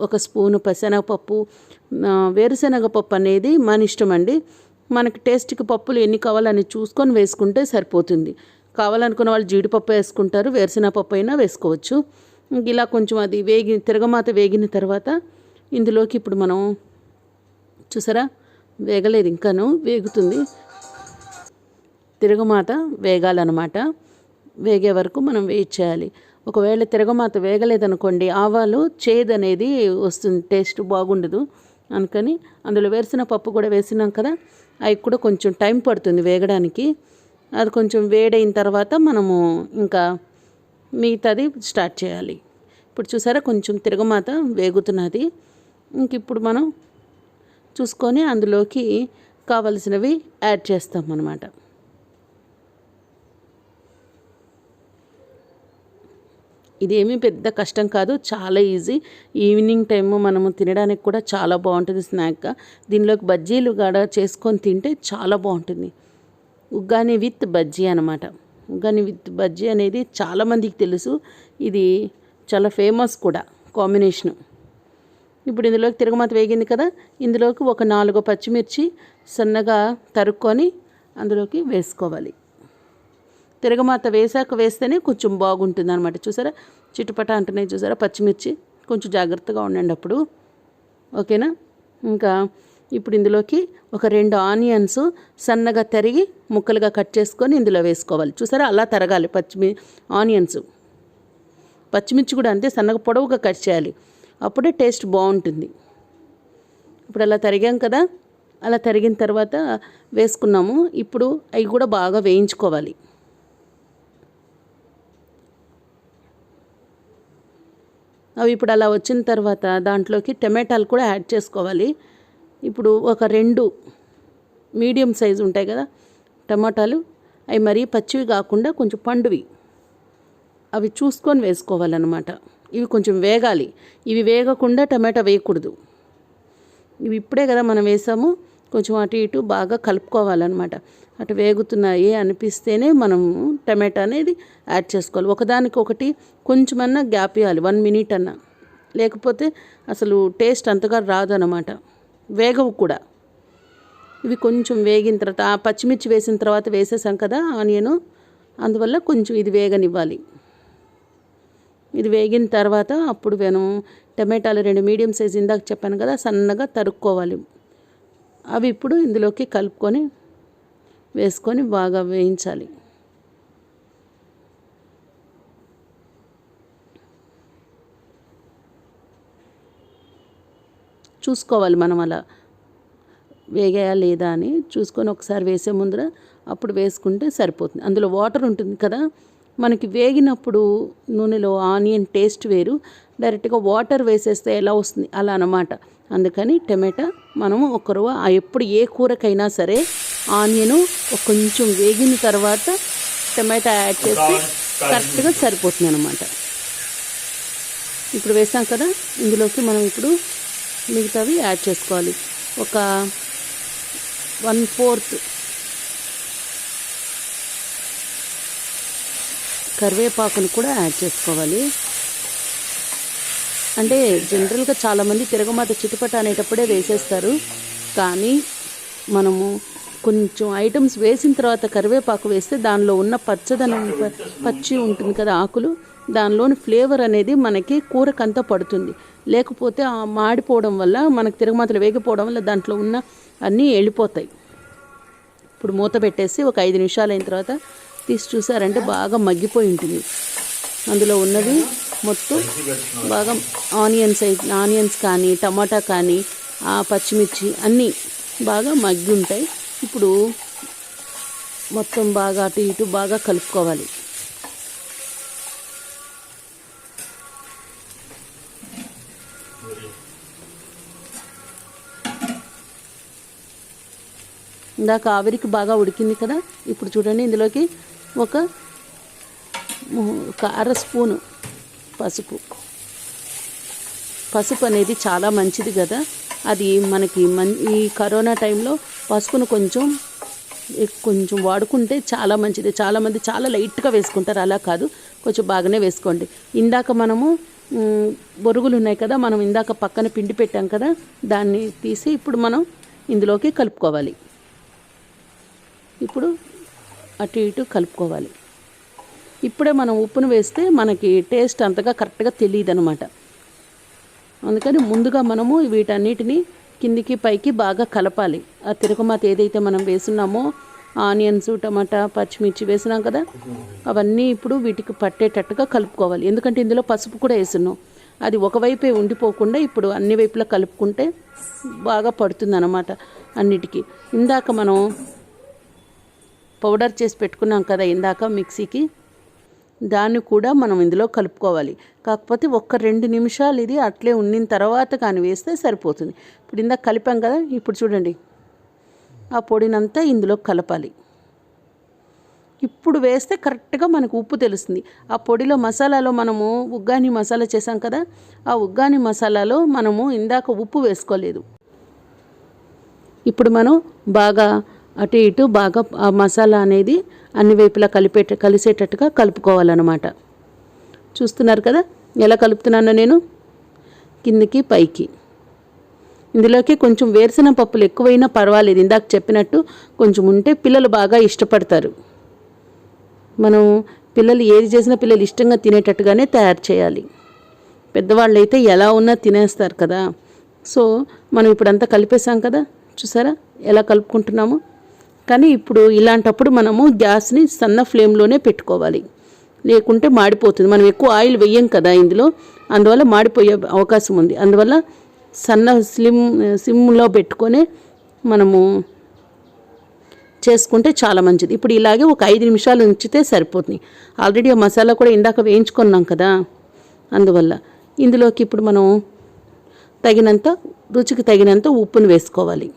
1 స్పూను పచ్చెనగపప్పు, వేరుశనగపప్పు అనేది మన ఇష్టం అండి. మనకి టేస్ట్కి పప్పులు ఎన్ని కావాలని చూసుకొని వేసుకుంటే సరిపోతుంది. కావాలనుకున్న వాళ్ళు జీడిపప్పు వేసుకుంటారు, వేరుశనగపప్పు అయినా వేసుకోవచ్చు. ఇలా కొంచెం అది తిరగమాత వేగిన తర్వాత ఇందులోకి ఇప్పుడు మనం చూసారా వేగలేదు, ఇంకాను వేగుతుంది. తిరగమాత వేగాలన్నమాట, వేగే వరకు మనం వెయిట్ చేయాలి. ఒకవేళ తిరగమాత వేగలేదనుకోండి, ఆవాలు చేదు అనేది వస్తుంది, టేస్ట్ బాగుండదు. అందుకని అందులో వేరుశనగపప్పు కూడా వేసినాం కదా, అవి కూడా కొంచెం టైం పడుతుంది వేగడానికి. అది కొంచెం వేడైన తర్వాత మనము ఇంకా మిగతాది స్టార్ట్ చేయాలి. ఇప్పుడు చూసారా కొంచెం తిరగమాత వేగుతున్నది. ఇంక ఇప్పుడు మనం చూసుకొని అందులోకి కావలసినవి యాడ్ చేస్తాం అన్నమాట. ఇదేమీ పెద్ద కష్టం కాదు, చాలా ఈజీ. ఈవినింగ్ టైము మనము తినడానికి కూడా చాలా బాగుంటుంది స్నాక్గా. దీనిలోకి బజ్జీలు కూడా చేసుకొని తింటే చాలా బాగుంటుంది. ఉగ్గాని విత్ బజ్జీ అనమాట. ఉగ్గాని విత్ బజ్జీ అనేది చాలామందికి తెలుసు, ఇది చాలా ఫేమస్ కూడా కాంబినేషను. ఇప్పుడు ఇందులోకి తిరగమాత వేగింది కదా, ఇందులోకి ఒక 4 పచ్చిమిర్చి సన్నగా తరుక్కొని అందులోకి వేసుకోవాలి. తిరగమాత వేస్తేనే కొంచెం బాగుంటుంది అనమాట. చూసారా చిటుపట అంటున్నాయి, చూసారా పచ్చిమిర్చి, కొంచెం జాగ్రత్తగా ఉండండి అప్పుడు, ఓకేనా. ఇంకా ఇప్పుడు ఇందులోకి ఒక 2 ఆనియన్స్ సన్నగా తరిగి ముక్కలుగా కట్ చేసుకొని ఇందులో వేసుకోవాలి. చూసారా అలా తరగాలి ఆనియన్స్. పచ్చిమిర్చి కూడా అంతే సన్నగా పొడవుగా కట్ చేయాలి, అప్పుడే టేస్ట్ బాగుంటుంది. ఇప్పుడు అలా తరిగాం కదా, అలా తరిగిన తర్వాత వేసుకున్నాము. ఇప్పుడు అవి కూడా బాగా వేయించుకోవాలి. అవి ఇప్పుడు అలా వచ్చిన తర్వాత దాంట్లోకి టమాటాలు కూడా యాడ్ చేసుకోవాలి. ఇప్పుడు ఒక 2 మీడియం సైజు ఉంటాయి కదా టమాటాలు, అవి మరీ పచ్చివి కాకుండా కొంచెం పండువి, అవి చూసుకొని వేసుకోవాలన్నమాట. ఇవి కొంచెం వేగాలి, ఇవి వేగకుండా టమాటా వేయకూడదు. ఇవి ఇప్పుడే కదా మనం వేసాము, కొంచెం అటు ఇటు బాగా కలుపుకోవాలన్నమాట. అటు వేగుతున్నాయి అనిపిస్తేనే మనము టమాటా అనేది యాడ్ చేసుకోవాలి. ఒకదానికొకటి కొంచెమన్నా గ్యాప్ ఇవ్వాలి, 1 మినిట్ అన్నా, లేకపోతే అసలు టేస్ట్ అంతగా రాదన్నమాట, వేగవు కూడా. ఇవి కొంచెం వేగిన తర్వాత ఆ పచ్చిమిర్చి వేసిన తర్వాత వేసేసాం కదా ఆనియను, అందువల్ల కొంచెం ఇది వేగనివ్వాలి. ఇది వేగిన తర్వాత అప్పుడు నేను టమాటాలు 2 మీడియం సైజ్ ఇందాక చెప్పాను కదా సన్నగా తరుక్కోవాలి. అవి ఇప్పుడు ఇందులోకి కలుపుకొని వేసుకొని బాగా వేయించాలి. చూసుకోవాలి మనం అలా వేగాయా లేదా అని చూసుకొని ఒకసారి వేసే ముందర అప్పుడు వేసుకుంటే సరిపోతుంది. అందులో వాటర్ ఉంటుంది కదా, మనకి వేగినప్పుడు నూనెలో ఆనియన్ టేస్ట్ వేరు, డైరెక్ట్గా వాటర్ వేసేస్తే ఎలా వస్తుంది అలా అన్నమాట. అందుకని టమాటా మనము ఎప్పుడు ఏ కూరకైనా సరే ఆనియను కొంచెం వేగిన తర్వాత టమాటా యాడ్ చేస్తే కరెక్ట్గా సరిపోతుంది అన్నమాట. ఇప్పుడు వేసాం కదా, ఇందులోకి మనం ఇప్పుడు మిగతావి యాడ్ చేసుకోవాలి. ఒక 1/4 కరివేపాకును కూడా యాడ్ చేసుకోవాలి. అంటే జనరల్గా చాలామంది తిరగమాత చిటపట అనేటప్పుడే వేసేస్తారు, కానీ మనము కొంచెం ఐటమ్స్ వేసిన తర్వాత కరివేపాకు వేస్తే దానిలో ఉన్న పచ్చి ఉంటుంది కదా ఆకులు, దానిలోని ఫ్లేవర్ అనేది మనకి కూరకంతా పడుతుంది. లేకపోతే ఆ మాడిపోవడం వల్ల మనకు తిరగమాతలు వేగిపోవడం వల్ల దాంట్లో ఉన్న అన్నీ వెళ్ళిపోతాయి. ఇప్పుడు మూత పెట్టేసి ఒక 5 నిమిషాలు అయిన తర్వాత తీసి చూసారంటే బాగా మగ్గిపోయి ఉంటుంది. అందులో ఉన్నవి మొత్తం బాగా ఆనియన్స్ కానీ టమాటా కానీ ఆ పచ్చిమిర్చి అన్నీ బాగా మగ్గి ఉంటాయి. ఇప్పుడు మొత్తం బాగా అటు ఇటు బాగా కలుపుకోవాలి. ఇందాక ఆవిరికి బాగా ఉడికింది కదా, ఇప్పుడు చూడండి ఇందులోకి ఒక 1/2 స్పూను పసుపు అనేది చాలా మంచిది కదా. అది మనకి ఈ కరోనా టైంలో పసుపును కొంచెం వాడుకుంటే చాలా మంచిది. చాలామంది చాలా లైట్గా వేసుకుంటారు, అలా కాదు, కొంచెం బాగానే వేసుకోండి. ఇందాక మనము బొరుగులు ఉన్నాయి కదా, మనం ఇందాక పక్కన పిండి పెట్టాం కదా, దాన్ని తీసి ఇప్పుడు మనం ఇందులోకి కలుపుకోవాలి. ఇప్పుడు అటు ఇటు కలుపుకోవాలి. ఇప్పుడే మనం ఉప్పును వేస్తే మనకి టేస్ట్ అంతగా కరెక్ట్గా తెలియదు అనమాట. అందుకని ముందుగా మనము వీటన్నిటిని కిందికి పైకి బాగా కలపాలి. ఆ తిరగమాత ఏదైతే మనం వేసున్నామో ఆనియన్స్ టమాటా పచ్చిమిర్చి వేసినాం కదా, అవన్నీ ఇప్పుడు వీటికి పట్టేటట్టుగా కలుపుకోవాలి. ఎందుకంటే ఇందులో పసుపు కూడా వేస్తున్నాం, అది ఒకవైపే ఉండిపోకుండా ఇప్పుడు అన్ని వైపులా కలుపుకుంటే బాగా పడుతుంది అన్నమాట అన్నిటికీ. ఇందాక మనం పౌడర్ చేసి పెట్టుకున్నాం కదా ఇందాక మిక్సీకి, దాన్ని కూడా మనం ఇందులో కలుపుకోవాలి. కాకపోతే 1-2 నిమిషాలు ఇది అట్లే ఉండిన తర్వాత కానీ వేస్తే సరిపోతుంది. ఇప్పుడు ఇందాక కలిపాం కదా, ఇప్పుడు చూడండి ఆ పొడినంతా ఇందులో కలపాలి. ఇప్పుడు వేస్తే కరెక్ట్గా మనకు ఉప్పు తెలుస్తుంది. ఆ పొడిలో మసాలాలో మనము ఉగ్గాని మసాలా చేసాం కదా, ఆ ఉగ్గాని మసాలాలో మనము ఇందాక ఉప్పు వేసుకోలేదు. ఇప్పుడు మనం బాగా అటు ఇటు బాగా ఆ మసాలా అనేది అన్ని వైపులా కలిసేటట్టుగా కలుపుకోవాలన్నమాట. చూస్తున్నారు కదా ఎలా కలుపుతున్నానో నేను, కిందికి పైకి. ఇందులోకి కొంచెం వేరుశనగ పప్పులు ఎక్కువైనా పర్వాలేదు, ఇందాక చెప్పినట్టు కొంచెం ఉంటే పిల్లలు బాగా ఇష్టపడతారు. మనం పిల్లలు ఏది చేసినా పిల్లలు ఇష్టంగా తినేటట్టుగానే తయారు చేయాలి. పెద్దవాళ్ళు అయితే ఎలా ఉన్నా తినేస్తారు కదా. సో మనం ఇప్పుడంతా కలిపేసాం కదా, చూసారా ఎలా కలుపుకుంటున్నాము. కానీ ఇప్పుడు ఇలాంటప్పుడు మనము గ్యాస్ని సన్న ఫ్లేమ్లోనే పెట్టుకోవాలి, లేకుంటే మాడిపోతుంది. మనం ఎక్కువ ఆయిల్ వేయం కదా ఇందులో, అందువల్ల మాడిపోయే అవకాశం ఉంది. అందువల్ల సన్న సిమ్లో పెట్టుకొని మనము చేసుకుంటే చాలా మంచిది. ఇప్పుడు ఇలాగే ఒక 5 నిమిషాలు ఉంచితే సరిపోతుంది. ఆల్రెడీ ఆ మసాలా కూడా ఇందాక వేయించుకున్నాం కదా, అందువల్ల ఇందులోకి ఇప్పుడు మనం రుచికి తగినంత ఉప్పును వేసుకోవాలి.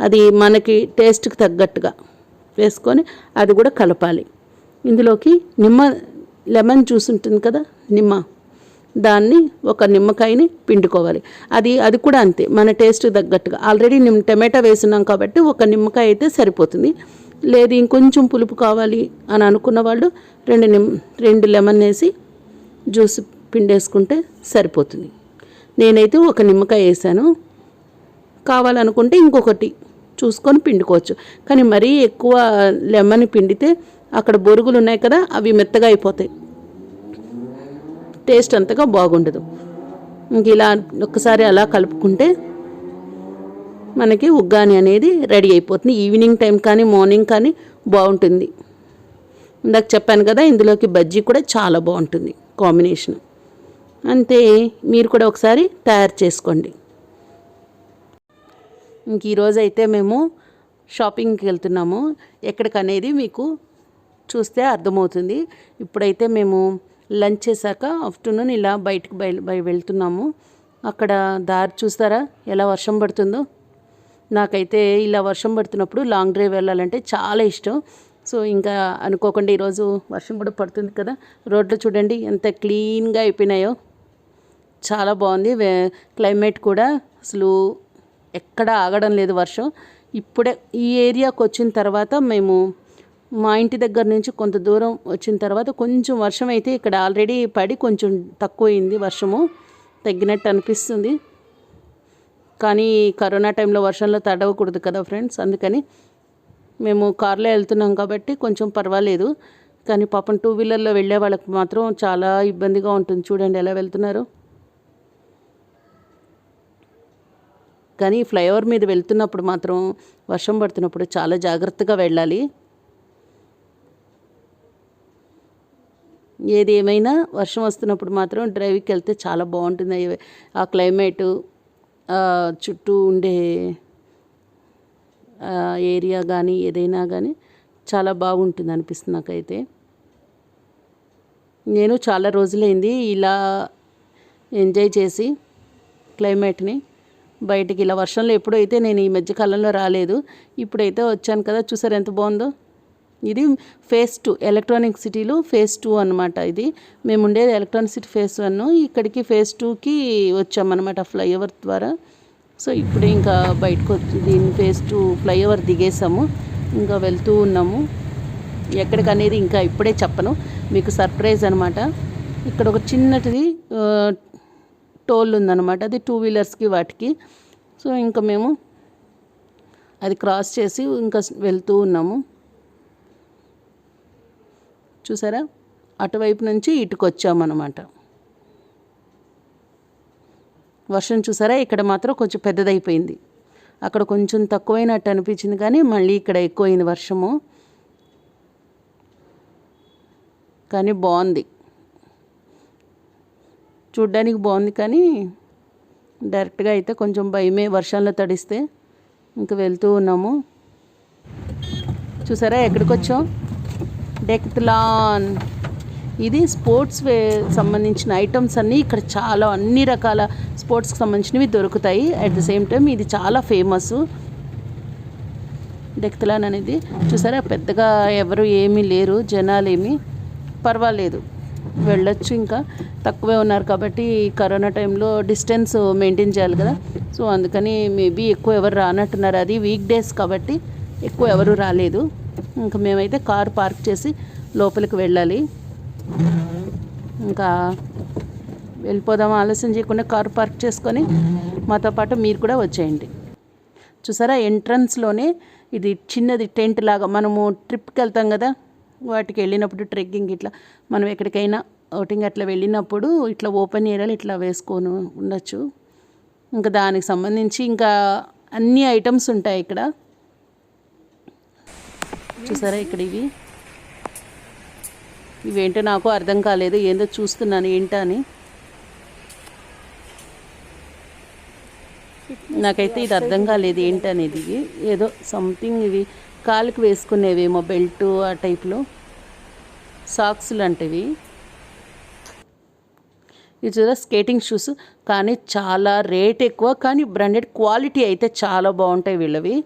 అది మనకి టేస్ట్కి తగ్గట్టుగా వేసుకొని అది కూడా కలపాలి. ఇందులోకి లెమన్ జ్యూస్ ఉంటుంది కదా, దాన్ని ఒక నిమ్మకాయని పిండుకోవాలి. అది కూడా అంతే, మన టేస్ట్కి తగ్గట్టుగా. ఆల్రెడీ టమాటా వేసున్నాం కాబట్టి ఒక నిమ్మకాయ అయితే సరిపోతుంది. లేదు ఇంకొంచెం పులుపు కావాలి అని అనుకున్న వాళ్ళు 2 లెమన్ వేసి జ్యూస్ పిండేసుకుంటే సరిపోతుంది. నేనైతే ఒక నిమ్మకాయ వేసాను, కావాలనుకుంటే ఇంకొకటి చూసుకొని పిండుకోవచ్చు. కానీ మరీ ఎక్కువ లెమన్ పిండితే అక్కడ బొరుగులు ఉన్నాయి కదా, అవి మెత్తగా అయిపోతాయి, టేస్ట్ అంతగా బాగుండదు. ఇంక ఇలా ఒక్కసారి అలా కలుపుకుంటే మనకి ఉగ్గాని అనేది రెడీ అయిపోతుంది. ఈవినింగ్ టైం కానీ మార్నింగ్ కానీ బాగుంటుంది. ఇందాక చెప్పాను కదా, ఇందులోకి బజ్జీ కూడా చాలా బాగుంటుంది కాంబినేషన్. అంతే, మీరు కూడా ఒకసారి తయారు చేసుకోండి. ఇంక ఈరోజు అయితే మేము షాపింగ్కి వెళ్తున్నాము. ఎక్కడికనేది మీకు చూస్తే అర్థమవుతుంది. ఇప్పుడైతే మేము లంచ్ చేశాక ఆఫ్టర్నూన్ ఇలా బయటకు వెళ్తున్నాము. అక్కడ దారి చూస్తారా ఎలా వర్షం పడుతుందో. నాకైతే ఇలా వర్షం పడుతున్నప్పుడు లాంగ్ డ్రైవ్ వెళ్ళాలంటే చాలా ఇష్టం. సో ఇంకా అనుకోకుండా ఈరోజు వర్షం కూడా పడుతుంది కదా. రోడ్లు చూడండి ఎంత క్లీన్గా అయిపోయినాయో, చాలా బాగుంది. క్లైమేట్ కూడా అసలు ఎక్కడ ఆగడం లేదు వర్షం. ఇప్పుడే ఈ ఏరియాకి వచ్చిన తర్వాత మేము మా ఇంటి దగ్గర నుంచి కొంత దూరం వచ్చిన తర్వాత కొంచెం వర్షం అయితే ఇక్కడ ఆల్రెడీ పడి కొంచెం తక్కువైంది, వర్షము తగ్గినట్టు అనిపిస్తుంది. కానీ కరోనా టైంలో వర్షంలో తడవకూడదు కదా ఫ్రెండ్స్, అందుకని మేము కార్లో వెళ్తున్నాం కాబట్టి కొంచెం పర్వాలేదు. కానీ పాపం 2 వీలర్లో వెళ్ళే వాళ్ళకి మాత్రం చాలా ఇబ్బందిగా ఉంటుంది. చూడండి ఎలా వెళ్తున్నారు. కానీ ఫ్లైఓవర్ మీద వెళ్తున్నప్పుడు మాత్రం వర్షం పడుతున్నప్పుడు చాలా జాగ్రత్తగా వెళ్ళాలి. ఏది ఏమైనా వర్షం వస్తున్నప్పుడు మాత్రం డ్రైవ్కి వెళ్తే చాలా బాగుంటుంది. ఆ క్లైమేటు, చుట్టూ ఉండే ఏరియా కానీ ఏదైనా కానీ చాలా బాగుంటుంది అనిపిస్తుంది నాకైతే. నేను చాలా రోజులైంది ఇలా ఎంజాయ్ చేసి క్లైమేట్ని. బయటికి ఇలా వర్షంలో ఎప్పుడైతే నేను ఈ మధ్యకాలంలో రాలేదు, ఇప్పుడైతే వచ్చాను కదా. చూసారు ఎంత బాగుందో. ఇది ఫేజ్ 2 ఎలక్ట్రానిక్ సిటీలో ఫేజ్ 2 అనమాట. ఇది మేము ఉండేది ఎలక్ట్రానిక్ సిటీ ఫేజ్ 1, ఇక్కడికి ఫేజ్ 2కి వచ్చామన్నమాట ఫ్లైఓవర్ ద్వారా. సో ఇప్పుడు ఇంకా బయటకు వచ్చి దీని ఫేజ్ 2 ఫ్లైఓవర్ దిగేసాము, ఇంకా వెళ్తూ ఉన్నాము. ఎక్కడికనేది ఇంకా ఇప్పుడే చెప్పను, మీకు సర్ప్రైజ్ అనమాట. ఇక్కడ ఒక చిన్నటిది టోల్ ఉందన్నమాట, అది 2 వీలర్స్కి వాటికి. సో ఇంకా మేము అది క్రాస్ చేసి ఇంకా వెళ్తూ ఉన్నాము. చూసారా, అటువైపు నుంచి ఇటుకు వచ్చామన్నమాట. వర్షం చూసారా, ఇక్కడ మాత్రం కొంచెం పెద్దదైపోయింది. అక్కడ కొంచెం తక్కువైనట్టు అనిపించింది, కానీ మళ్ళీ ఇక్కడ ఎక్కువైంది వర్షము. కానీ బాగుంది, చూడ్డానికి బాగుంది. కానీ డైరెక్ట్గా అయితే కొంచెం భయమే వర్షంలో తడిస్తే. ఇంక వెళ్తూ ఉన్నాము. చూసారా ఎక్కడికి వచ్చాం, డెక్త్లాన్. ఇది స్పోర్ట్స్ సంబంధించిన ఐటమ్స్ అన్నీ ఇక్కడ చాలా అన్ని రకాల స్పోర్ట్స్కి సంబంధించినవి దొరుకుతాయి. అట్ ద సేమ్ టైం ఇది చాలా ఫేమస్ డెక్త్లాన్ అనేది. చూసారా పెద్దగా ఎవరు ఏమీ లేరు, జనాలు ఏమీ, పర్వాలేదు వెళ్ళొచ్చు. ఇంకా తక్కువే ఉన్నారు కాబట్టి కరోనా టైంలో డిస్టెన్స్ మెయింటైన్ చేయాలి కదా. సో అందుకని మేబీ ఎక్కువ ఎవరు రానట్టున్నారు. అది వీక్ డేస్ కాబట్టి ఎక్కువ ఎవరు రాలేదు. ఇంకా మేమైతే కార్ పార్క్ చేసి లోపలికి వెళ్ళాలి. ఇంకా వెళ్ళిపోదాం, ఆలస్యం చేయకుండా కార్ పార్క్ చేసుకొని మాతో పాటు మీరు కూడా వచ్చేయండి. చూసారా ఎంట్రన్స్లోనే ఇది చిన్నది టెంట్ లాగా, మనము ట్రిప్కి వెళ్తాం కదా, వాటికి వెళ్ళినప్పుడు ట్రెక్కింగ్ ఇట్లా మనం ఎక్కడికైనా అవుటింగ్ అట్లా వెళ్ళినప్పుడు ఇట్లా ఓపెన్ ఏరియాలు ఇట్లా వేసుకొని ఉండొచ్చు. ఇంకా దానికి సంబంధించి ఇంకా అన్ని ఐటమ్స్ ఉంటాయి ఇక్కడ. చూసారా ఇక్కడ ఇవేంటో నాకు అర్థం కాలేదు, ఏందో చూస్తున్నాను ఏంటా అని. నాకైతే ఇది అర్థం కాలేదు ఏంటనేది. ఏదో సంథింగ్ ఇవి కాలుకి వేసుకునేవేమో, బెల్ట్ ఆ టైప్లో, సాక్స్ లాంటివి. ఇది చూడ స్కేటింగ్ షూస్, కానీ చాలా రేట్ ఎక్కువ, కానీ బ్రాండెడ్ క్వాలిటీ అయితే చాలా బాగుంటాయి వీళ్ళవి.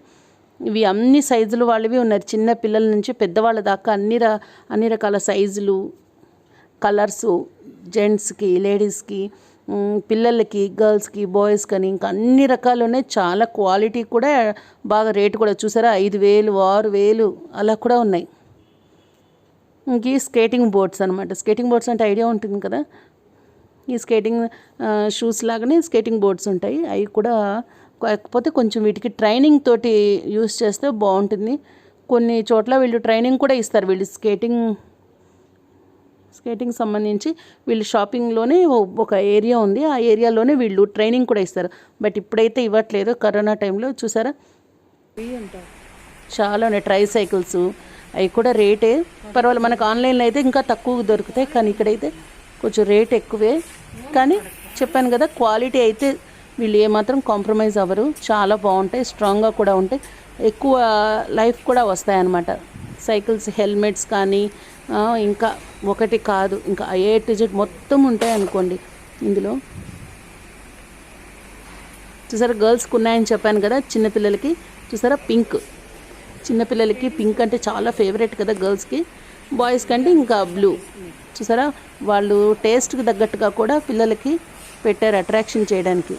ఇవి అన్ని సైజులు వాళ్ళవి ఉన్నాయి, చిన్న పిల్లల నుంచి పెద్దవాళ్ళ దాకా అన్ని రకాల సైజులు, కలర్సు, జెంట్స్కి, లేడీస్కి, పిల్లలకి, గర్ల్స్కి, బాయ్స్కి అని ఇంకా అన్ని రకాలు ఉన్నాయి. చాలా క్వాలిటీ కూడా బాగా, రేటు కూడా చూసారా 5,000, 6,000 అలా కూడా ఉన్నాయి. ఇంక స్కేటింగ్ బోర్డ్స్ అనమాట. స్కేటింగ్ బోర్డ్స్ అంటే ఐడియా ఉంటుంది కదా, ఈ స్కేటింగ్ షూస్ లాగానే స్కేటింగ్ బోర్డ్స్ ఉంటాయి. అవి కూడా కాకపోతే కొంచెం వీటికి ట్రైనింగ్ తోటి యూస్ చేస్తే బాగుంటుంది. కొన్ని చోట్ల వీళ్ళు ట్రైనింగ్ కూడా ఇస్తారు. వీళ్ళు స్కేటింగ్ సంబంధించి వీళ్ళు షాపింగ్లోనే ఒక ఏరియా ఉంది, ఆ ఏరియాలోనే వీళ్ళు ట్రైనింగ్ కూడా ఇస్తారు. బట్ ఇప్పుడైతే ఇవ్వట్లేదు కరోనా టైంలో. చూసారా చాలా ఉన్నాయి. ట్రై సైకిల్స్ అవి కూడా రేటే పర్వాలేదు, మనకు ఆన్లైన్లో అయితే ఇంకా తక్కువ దొరుకుతాయి, కానీ ఇక్కడైతే కొంచెం రేట్ ఎక్కువే. కానీ చెప్పాను కదా క్వాలిటీ అయితే వీళ్ళు ఏమాత్రం కాంప్రమైజ్ అవ్వరు, చాలా బాగుంటాయి, స్ట్రాంగ్గా కూడా ఉంటాయి, ఎక్కువ లైఫ్ కూడా వస్తాయన్నమాట. సైకిల్స్ హెల్మెట్స్ కానీ ఇంకా ఒకటి కాదు, ఇంకా A to Z మొత్తం ఉంటాయి అనుకోండి ఇందులో. చూసారా గర్ల్స్కి ఉన్నాయని చెప్పాను కదా, చిన్నపిల్లలకి చూసారా పింక్, చిన్నపిల్లలకి పింక్ అంటే చాలా ఫేవరెట్ కదా గర్ల్స్కి, బాయ్స్ కంటే ఇంకా బ్లూ. చూసారా వాళ్ళు టేస్ట్కి తగ్గట్టుగా కూడా పిల్లలకి పెట్టారు అట్రాక్షన్ చేయడానికి.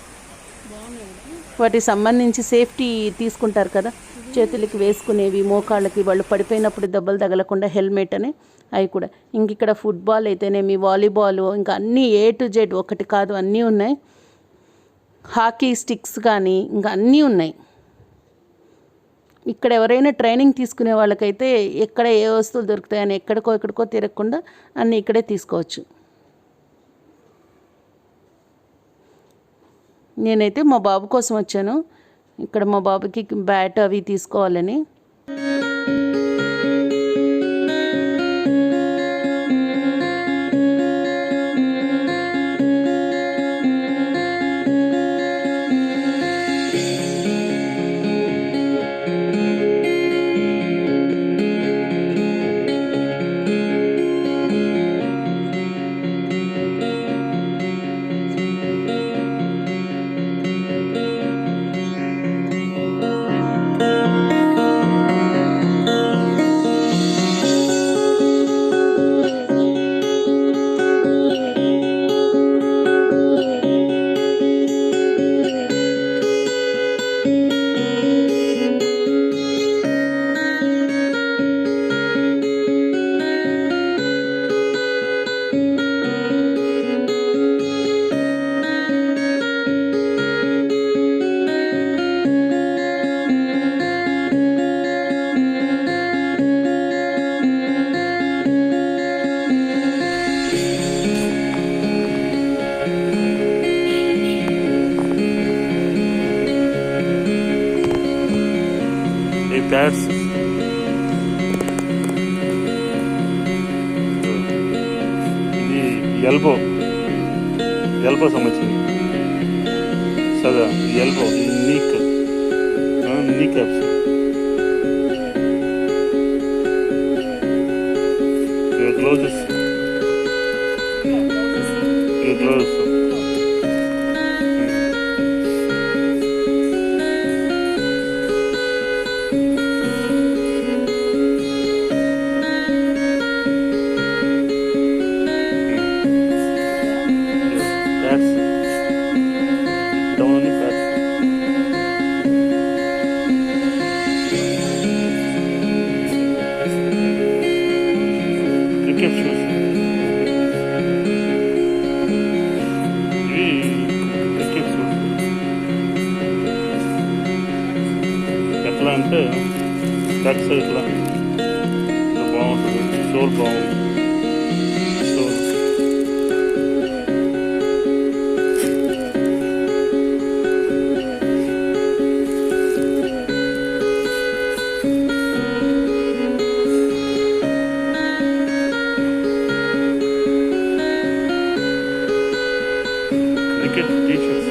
వాటికి సంబంధించి సేఫ్టీ తీసుకుంటారు కదా, చేతులకి వేసుకునేవి, మోకాళ్ళకి వాళ్ళు పడిపోయినప్పుడు దెబ్బలు తగలకుండా హెల్మెట్ అని అవి కూడా. ఇంక ఇక్కడ ఫుట్బాల్ అయితేనేమి, వాలీబాల్, ఇంకా అన్నీ A to Z ఒకటి కాదు అన్నీ ఉన్నాయి. హాకీ స్టిక్స్ కానీ ఇంకా అన్నీ ఉన్నాయి. ఇక్కడ ఎవరైనా ట్రైనింగ్ తీసుకునే వాళ్ళకైతే ఎక్కడ ఏ వస్తువులు దొరుకుతాయని ఎక్కడికో తిరగకుండా అన్నీ ఇక్కడే తీసుకోవచ్చు. నేనైతే మా బాబు కోసం వచ్చాను, ఇక్కడ మా బాబుకి బ్యాట్ అవి తీసుకోవాలని. ప్యాడ్స్ ఇది ఎల్బో సంబంధించింది సదా ఎల్బో, నీ క్యాప్స్, గ్లౌజెస్ క్రికెట్ షూస్, ఇవి క్రికెట్ షూస్ ఎట్లా అంటే బ్యాక్ సైడ్ ఇట్లా బాగుంటుంది, సోల్ బాగుంటుంది. క్రికెట్ టీషర్ట్స్,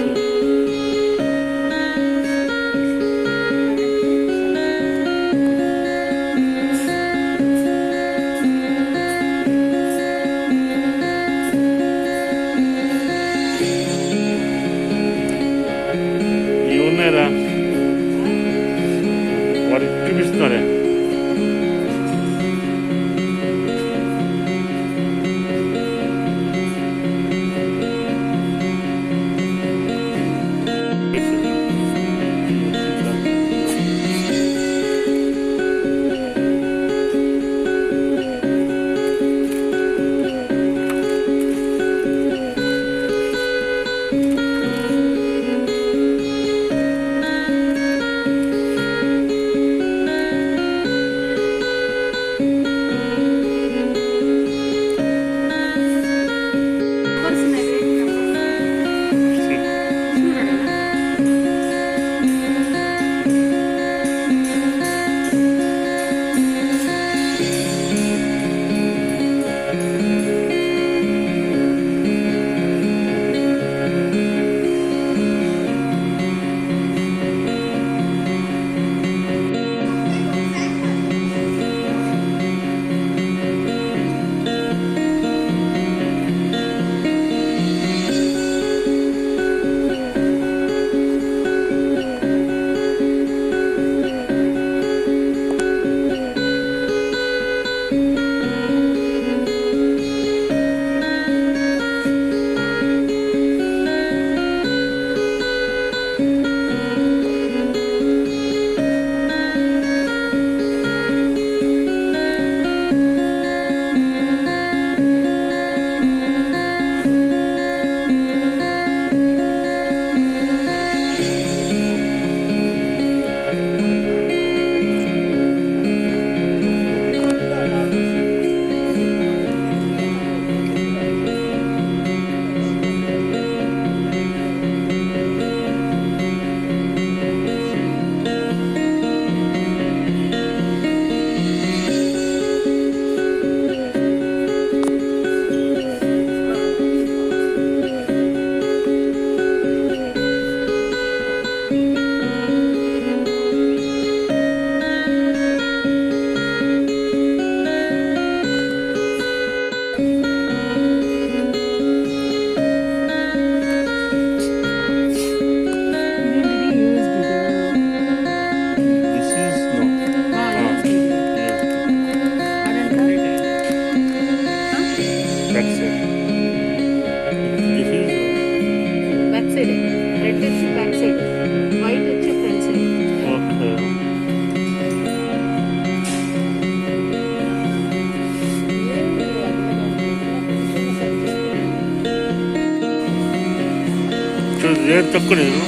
రేట్ తక్కువ లేదు,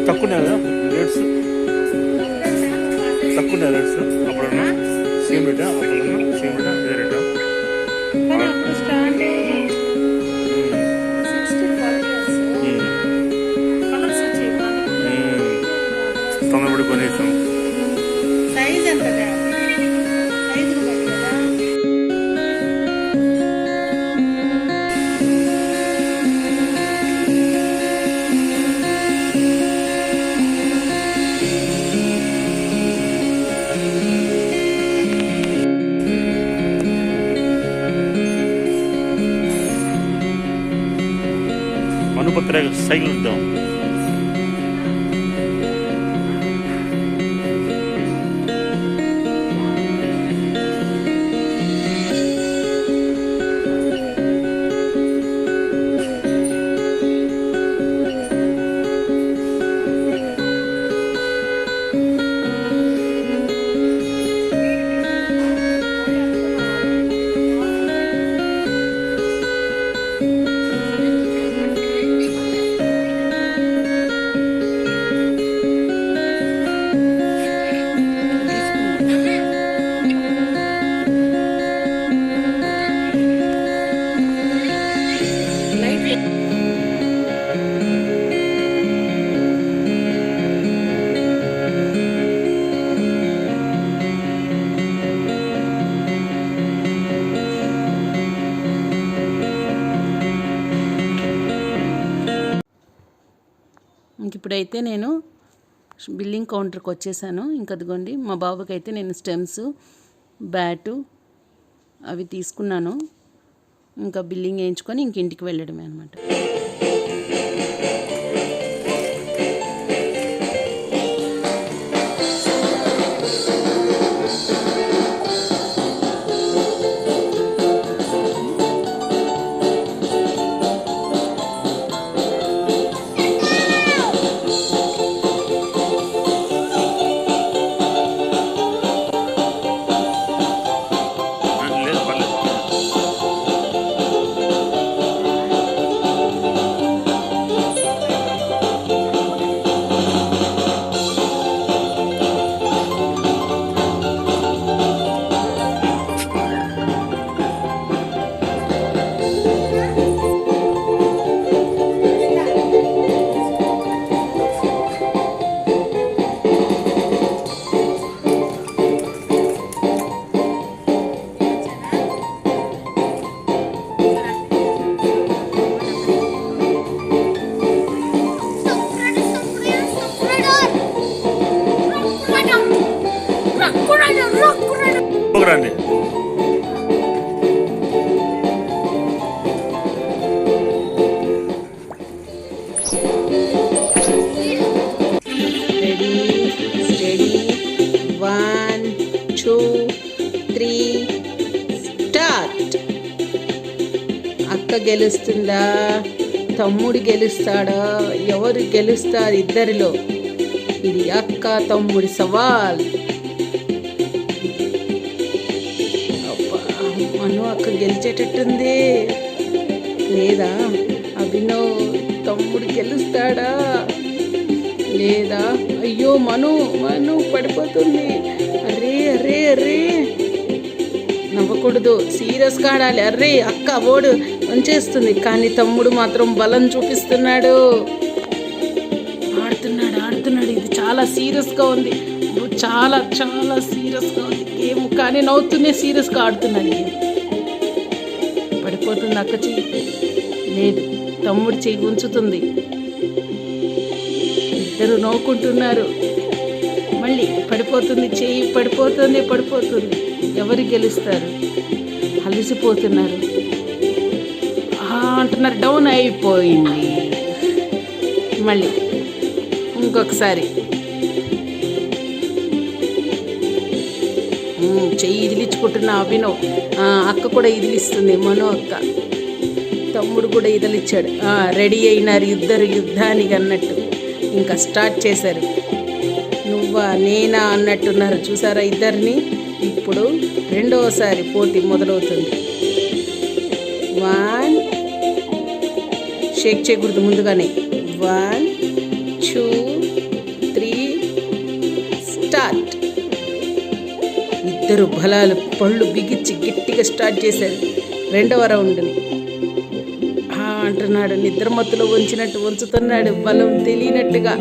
తక్కువ రేట్స్ తక్కువ రేట్స్. అప్పుడన్నా సేమ్ రేటా, అప్పుడన్నా సేమ్ రేటా, ఇదే రేటా? తొందరపడి కొనేసాం. సైజ్ ఎంత సైజు మనుపత్ర సైకిల్ ఉందాం. ఇప్పుడైతే నేను బిల్లింగ్ కౌంటర్కి వచ్చేసాను. ఇంక అదిగోండి మా బాబుకి అయితే నేను స్టెమ్స్, బ్యాటు అవి తీసుకున్నాను. ఇంకా బిల్లింగ్ వేయించుకొని ఇంక ఇంటికి వెళ్ళడమే అనమాట. రండి. Ready, study, 1 2 3 start. అక్క గెలుస్తుందా, తమ్ముడు గెలుస్తాడా, ఎవరు గెలుస్తారు ఇద్దరిలో? ఇది అక్క తమ్ముడి సవాల్. మను అక్క గెలిచేటట్టుంది లేదా? అభినవ్ తమ్ముడు గెలుస్తాడా లేదా? అయ్యో మను పడిపోతుంది. అరే అరే అరే, నవ్వకూడదు, సీరియస్గా ఆడాలి. అర్రే అక్క ఓడు వంచేస్తుంది, కానీ తమ్ముడు మాత్రం బలం చూపిస్తున్నాడు. ఆడుతున్నాడు. ఇది చాలా సీరియస్గా ఉంది, చాలా చాలా సీరియస్గా ఉంది గేమ్. కానీ నవ్వుతూనే సీరియస్గా ఆడుతున్నాడు. పడిపోతుంది అక్క చెయ్యి, లేదు తమ్ముడు చెయ్యి ఉంచుతుంది. ఇద్దరు నవ్వుకుంటున్నారు. మళ్ళీ పడిపోతుంది చెయ్యి, పడిపోతుంది. ఎవరు గెలుస్తారు? అలసిపోతున్నారు అంటున్నారు. డౌన్ అయిపోయింది. మళ్ళీ ఇంకొకసారి చెయ్యి ఇదిలించుకుంటున్న అభినవ్. అక్క కూడా ఇదిలిస్తుంది, మను అక్క. తమ్ముడు కూడా ఇదిలిచ్చాడు. రెడీ అయినారు ఇద్దరు యుద్ధానికి అన్నట్టు. ఇంకా స్టార్ట్ చేశారు. నువ్వా నేనా అన్నట్టున్నారు. చూసారా ఇద్దరిని? ఇప్పుడు రెండవసారి పోటీ మొదలవుతుంది. 1 షేక్ చేయకూడదు ముందుగానే. 1 2 3 స్టార్ట్. ఇద్దరు బలాలు పళ్ళు బిగించి గట్టిగా స్టార్ట్ చేశారు రెండవ రౌండ్ని. అంటున్నాడు, నిద్ర మత్తులో వంచినట్టు వంచుతున్నాడు, బలం తెలియనట్టుగా.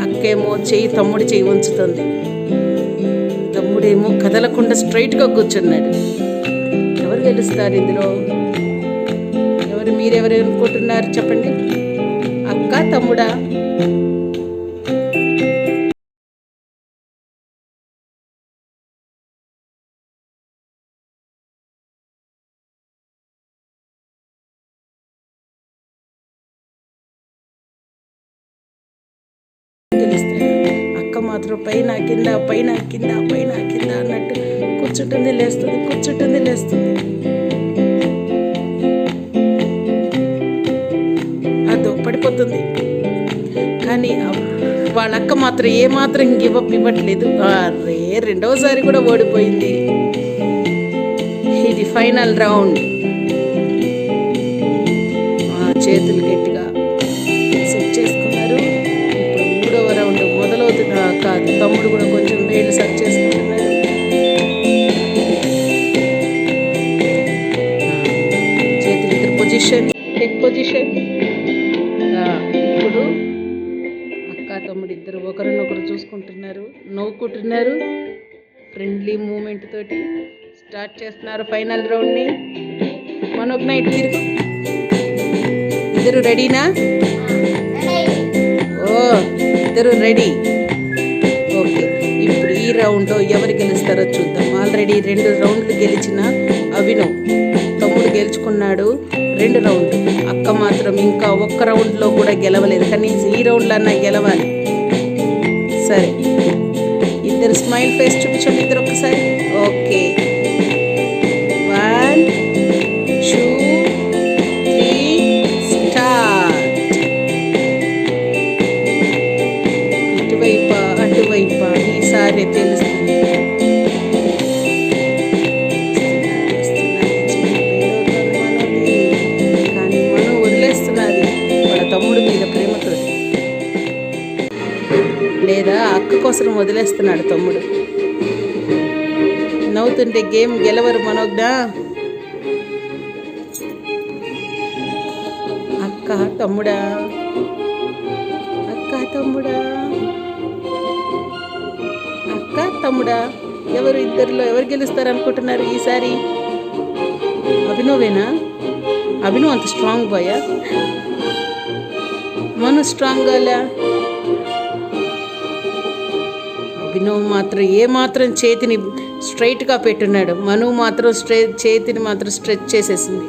అక్కేమో చెయ్యి తమ్ముడి చెయ్యి వంచుతుంది, తమ్ముడేమో కదలకుండా స్ట్రైట్గా కూర్చున్నాడు. ఎవరు గెలుస్తారు ఇందులో? మీరెవరు అనుకుంటున్నారు చెప్పండి? అక్క తమ్ముడా? అక్క మాత్రం పైన కింద పైన కింద పైన కింద అన్నట్టు కూర్చుంటుంది లేస్తుంది, కూర్చుంటుంది లేస్తుంది. అదో పడిపోతుంది. కానీ వాళ్ళ అక్క మాత్రం ఏమాత్రం గివప్ ఇవ్వట్లేదు. అరే రెండవసారి కూడా ఓడిపోయింది. ఇది ఫైనల్ రౌండ్. చేతులు గట్టిగా సెట్ చేసుకున్నారు. ఇప్పుడు మూడవ రౌండ్ మొదలవుతుంది. కాదు, తమ్ముడు కూడా కొంచెం వేళ్ళు సెట్ చేసుకుంటున్నాడు. చేతులు ఇద్దరు పొజిషన్, హెడ్ పొజిషన్. ఇప్పుడు అక్క తమ్ముడు ఇద్దరు ఒకరినొకరు చూసుకుంటున్నారు, నవ్వుకుంటున్నారు. ఫ్రెండ్లీ మూమెంట్ తోటి స్టార్ట్ చేస్తున్నారు ఫైనల్ రౌండ్ని. మనొక నైట్ తిరుగు. ఇద్దరు రెడీనా? ఓ ఇద్దరు రెడీ. ఓకే, ఇప్పుడు ఈ రౌండ్లో ఎవరు గెలుస్తారో చూద్దాం. ఆల్రెడీ 2 రౌండ్లు గెలిచిన అభినవ్ తమ్ముడు గెలుచుకున్నాడు 2 రౌండ్లు. అక్క మాత్రం ఇంకా ఒక్క రౌండ్లో కూడా గెలవలేదు. కనీసం ఈ రౌండ్లో అన్నా గెలవాలి. సరే, ఇద్దరు స్మైల్ ఫేస్ చూపించండి ఇద్దరు ఒక్కసారి. Okay, 1 2 3 start. ఇటువైపా అటువైపా ఈసారి తెలుస్తుంది. కానీ మనం వదిలేస్తున్నది వాళ్ళ తమ్ముడి మీద ప్రేమతో, లేదా అక్క కోసం వదిలేస్తున్నాడు తమ్ముడు. నవ్వుతుంటే గేమ్ గెలవరు మనోజ్ఞ. అక్క తమ్ముడా, అక్క తమ్ముడా, అక్క తమ్ముడా, ఎవరు ఇద్దరిలో ఎవరు గెలుస్తారు అనుకుంటున్నారు ఈసారి? అభినవేనా? అభినవ్ అంత స్ట్రాంగ్ బాయా? మను స్ట్రాంగ్ గర్లా? అభినవ్ మాత్రం ఏమాత్రం చేతిని స్ట్రైట్గా పెట్టున్నాడు. మను మాత్రం చేతిని మాత్రం స్ట్రెచ్ చేసేసింది.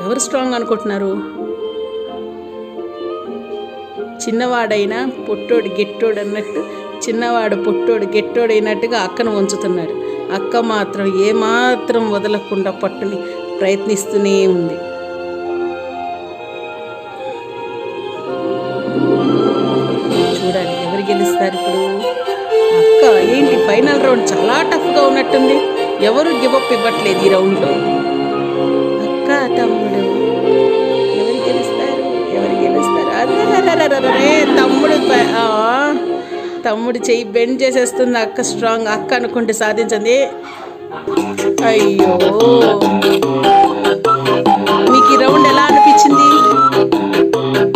ఎవరు స్ట్రాంగ్ అనుకుంటున్నారు? చిన్నవాడైనా పొట్టోడు గెట్టోడు అన్నట్టు, చిన్నవాడు పొట్టోడు గెట్టోడు అయినట్టుగా అక్కను ఉంచుతున్నాడు. అక్క మాత్రం ఏమాత్రం వదలకుండా పట్టుని ప్రయత్నిస్తూనే ఉంది. చూడాలి ఎవరు గెలుస్తారు ఇప్పుడు. అక్క ఏంటి ఫైనల్ రౌండ్ చాలా టఫ్గా ఉన్నట్టుంది. ఎవరు గివప్ ఇవ్వట్లేదు ఈ రౌండ్లో. అక్క తమ్ముడు ఎవరు గెలుస్తారు? ఎవరు గెలుస్తారు? అదే తమ్ముడు చెయ్యి బెండ్ చేసేస్తుంది. అక్క స్ట్రాంగ్, అక్క అనుకుంటే సాధించింది. అయ్యో, మీకు ఈ రౌండ్ ఎలా అనిపించింది?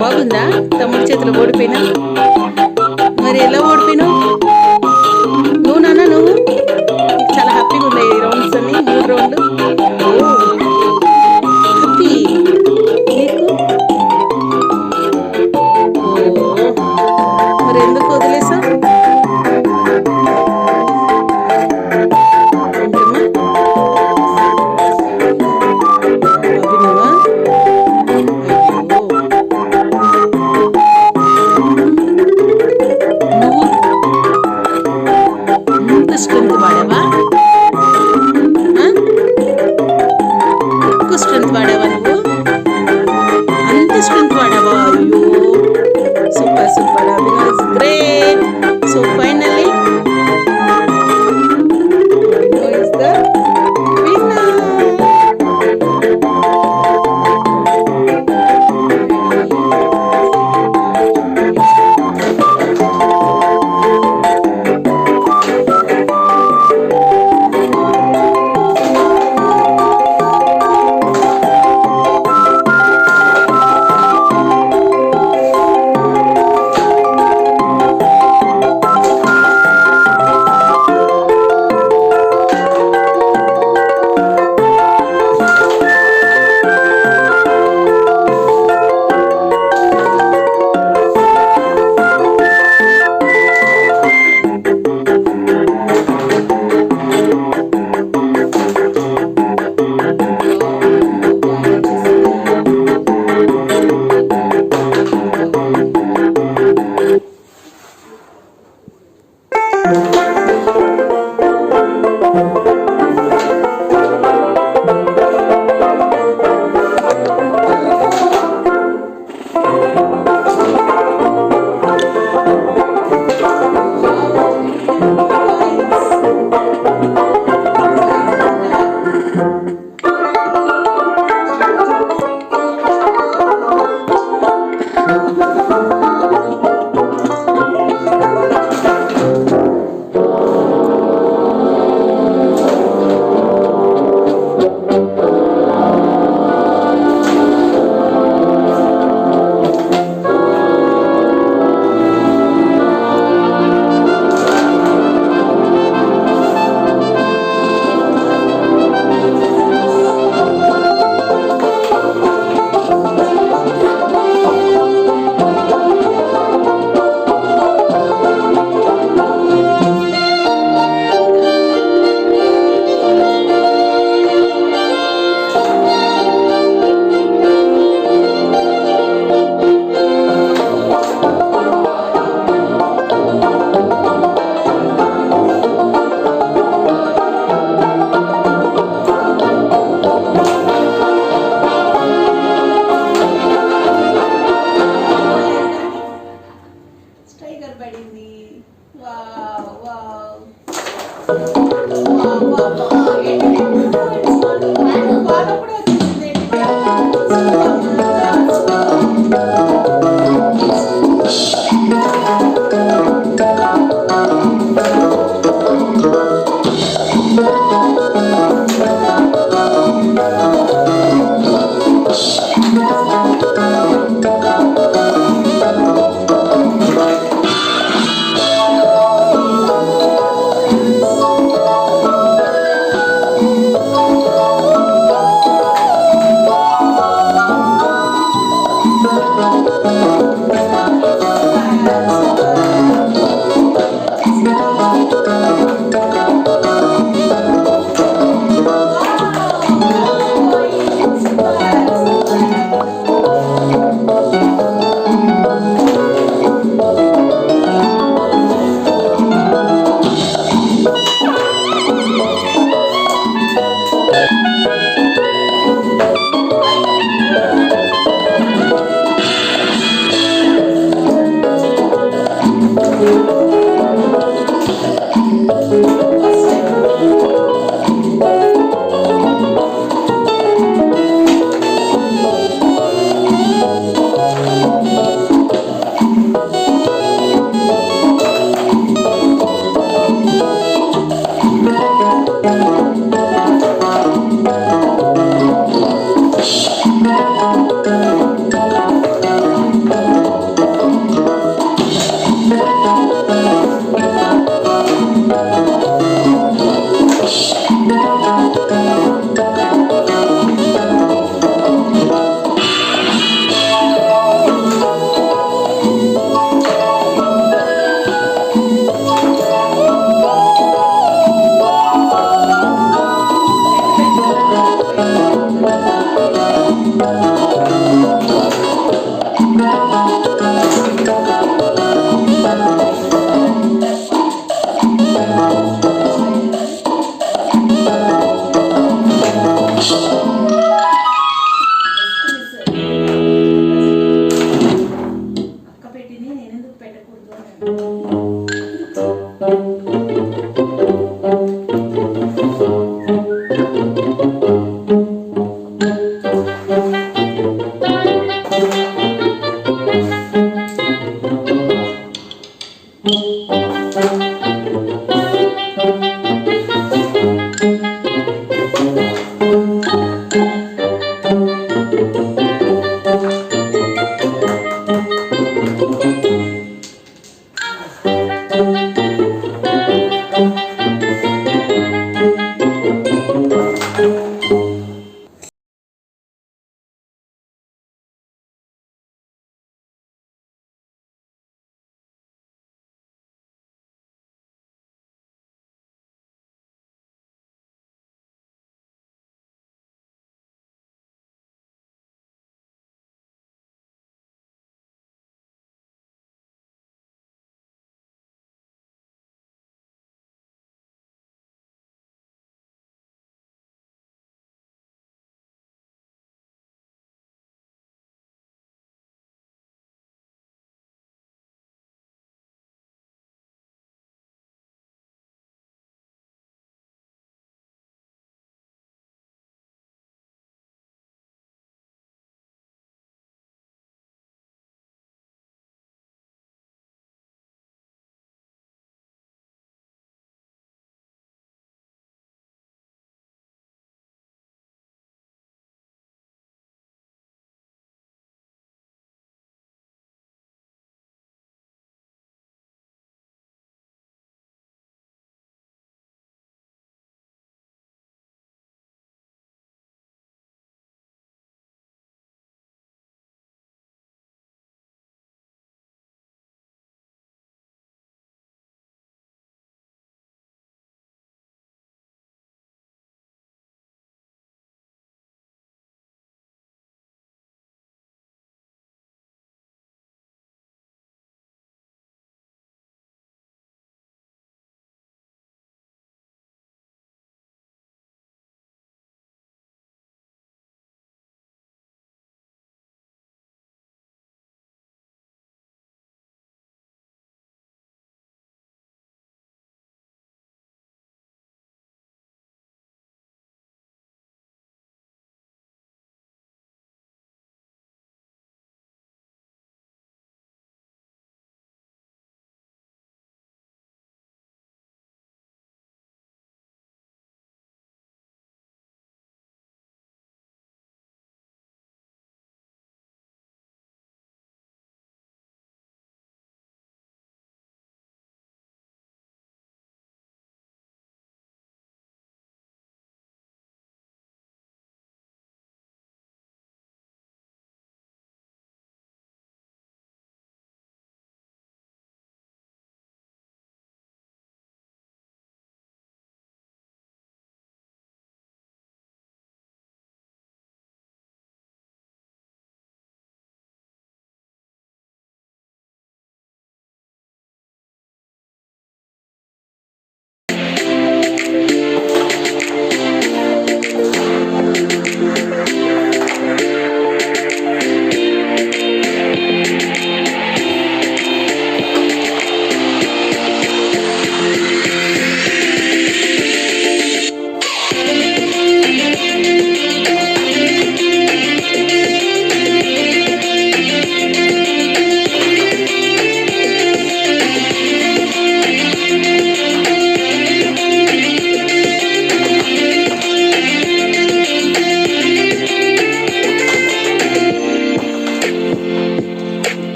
బాగుందా? తమ్ముడి చేతిలో ఓడిపోయినా? మరి ఎలా ఓడిపోయినావు నువ్వు? నాన్న నువ్వు చాలా హ్యాపీగా ఉన్నాయి ఈ రౌండ్స్ అన్ని, 3 రౌండ్లు. హ్యాపీ నీకు? మరి ఎందుకు వదిలేసా? అభినవా? అక్క పెట్టింది నేను ఎందుకు పెట్టకూడదు అని.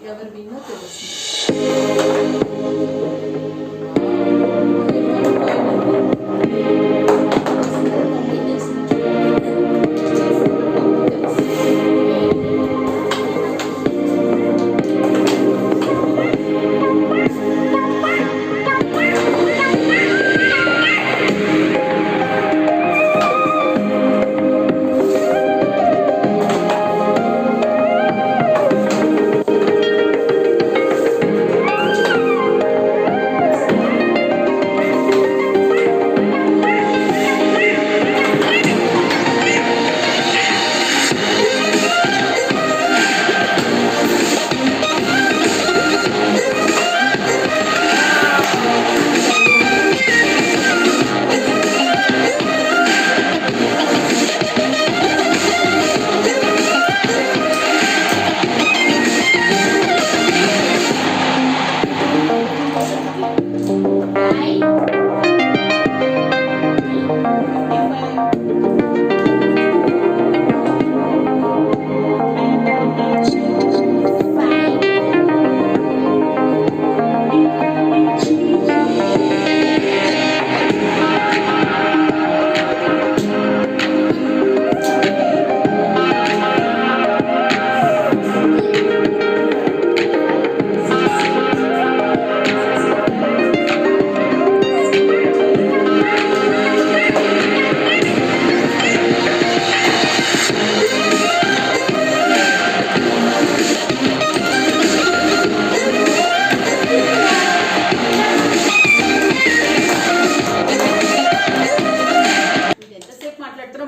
ఎవరు విన్నో తెలుస్తుంది.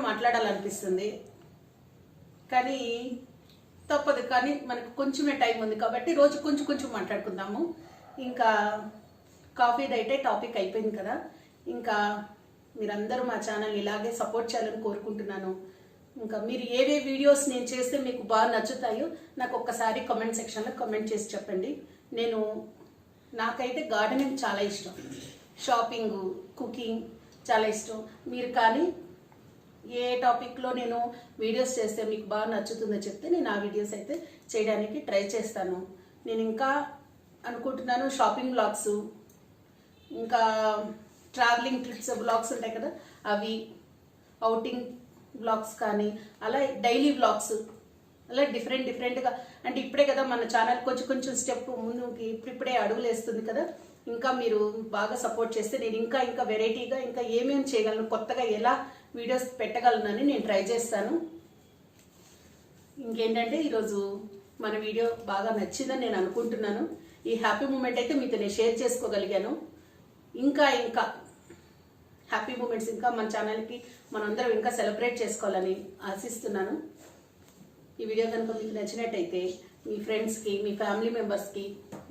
మాట్లాడాలనిపిస్తుంది కానీ తప్పదు. కానీ మనకు కొంచెమే టైం ఉంది కాబట్టి రోజు కొంచెం కొంచెం మాట్లాడుకుందాము. ఇంకా కాఫీది అయితే టాపిక్ అయిపోయింది కదా. ఇంకా మీరందరూ మా ఛానల్ ఇలాగే సపోర్ట్ చేయాలని కోరుకుంటున్నాను. ఇంకా మీరు ఏవే వీడియోస్ నేను చేస్తే మీకు బాగా నచ్చుతాయో నాకు ఒక్కసారి కామెంట్ సెక్షన్లో కామెంట్ చేసి చెప్పండి. నాకైతే గార్డెనింగ్ చాలా ఇష్టం, షాపింగ్, కుకింగ్ చాలా ఇష్టం. మీరు కానీ ఏ టాపిక్లో నేను వీడియోస్ చేస్తే మీకు బాగా నచ్చుతుందో చెప్తే నేను ఆ వీడియోస్ అయితే చేయడానికి ట్రై చేస్తాను. నేను ఇంకా అనుకుంటున్నాను షాపింగ్ బ్లాగ్స్, ఇంకా ట్రావెలింగ్ ట్రిప్స్ బ్లాగ్స్ ఉంటాయి కదా అవి, అవుటింగ్ బ్లాగ్స్ కానీ అలా డైలీ బ్లాగ్స్ అలా డిఫరెంట్గా. అంటే ఇప్పుడే కదా మన ఛానల్ కొంచెం స్టెప్ ముందుకి ఇప్పుడిప్పుడే అడుగులు వేస్తుంది కదా. ఇంకా మీరు బాగా సపోర్ట్ చేస్తే నేను ఇంకా ఇంకా వెరైటీగా ఇంకా ఏమేమి చేయగలను, కొత్తగా ఎలా వీడియోస్ పెట్టగలనని నేను ట్రై చేస్తాను. ఇంకేంటంటే ఈరోజు మన వీడియో బాగా నచ్చిందని నేను అనుకుంటున్నాను. ఈ హ్యాపీ మూమెంట్ అయితే మీతో నేను షేర్ చేసుకోగలిగాను. ఇంకా ఇంకా హ్యాపీ మూమెంట్స్ ఇంకా మన ఛానల్కి మనందరం ఇంకా సెలబ్రేట్ చేసుకోవాలని ఆశిస్తున్నాను. ఈ వీడియో కనుక మీకు నచ్చినట్టయితే మీ ఫ్రెండ్స్కి, మీ ఫ్యామిలీ మెంబర్స్కి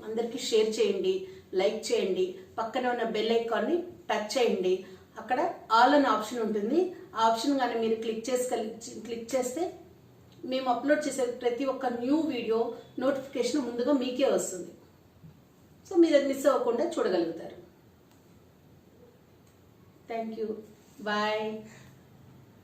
అందరికీ షేర్ చేయండి, లైక్ చేయండి. పక్కనే ఉన్న బెల్ ఐకాన్ని టచ్ చేయండి. అక్కడ ఆల్ అనే ఆప్షన్ ఉంటుంది. ఆ ఆప్షన్ కానీ మీరు క్లిక్ చేస్తే మేము అప్లోడ్ చేసే ప్రతి ఒక్క న్యూ వీడియో నోటిఫికేషన్ ముందుగా మీకే వస్తుంది. సో మీరు అది మిస్ అవ్వకుండా చూడగలుగుతారు. Thank you. బాయ్.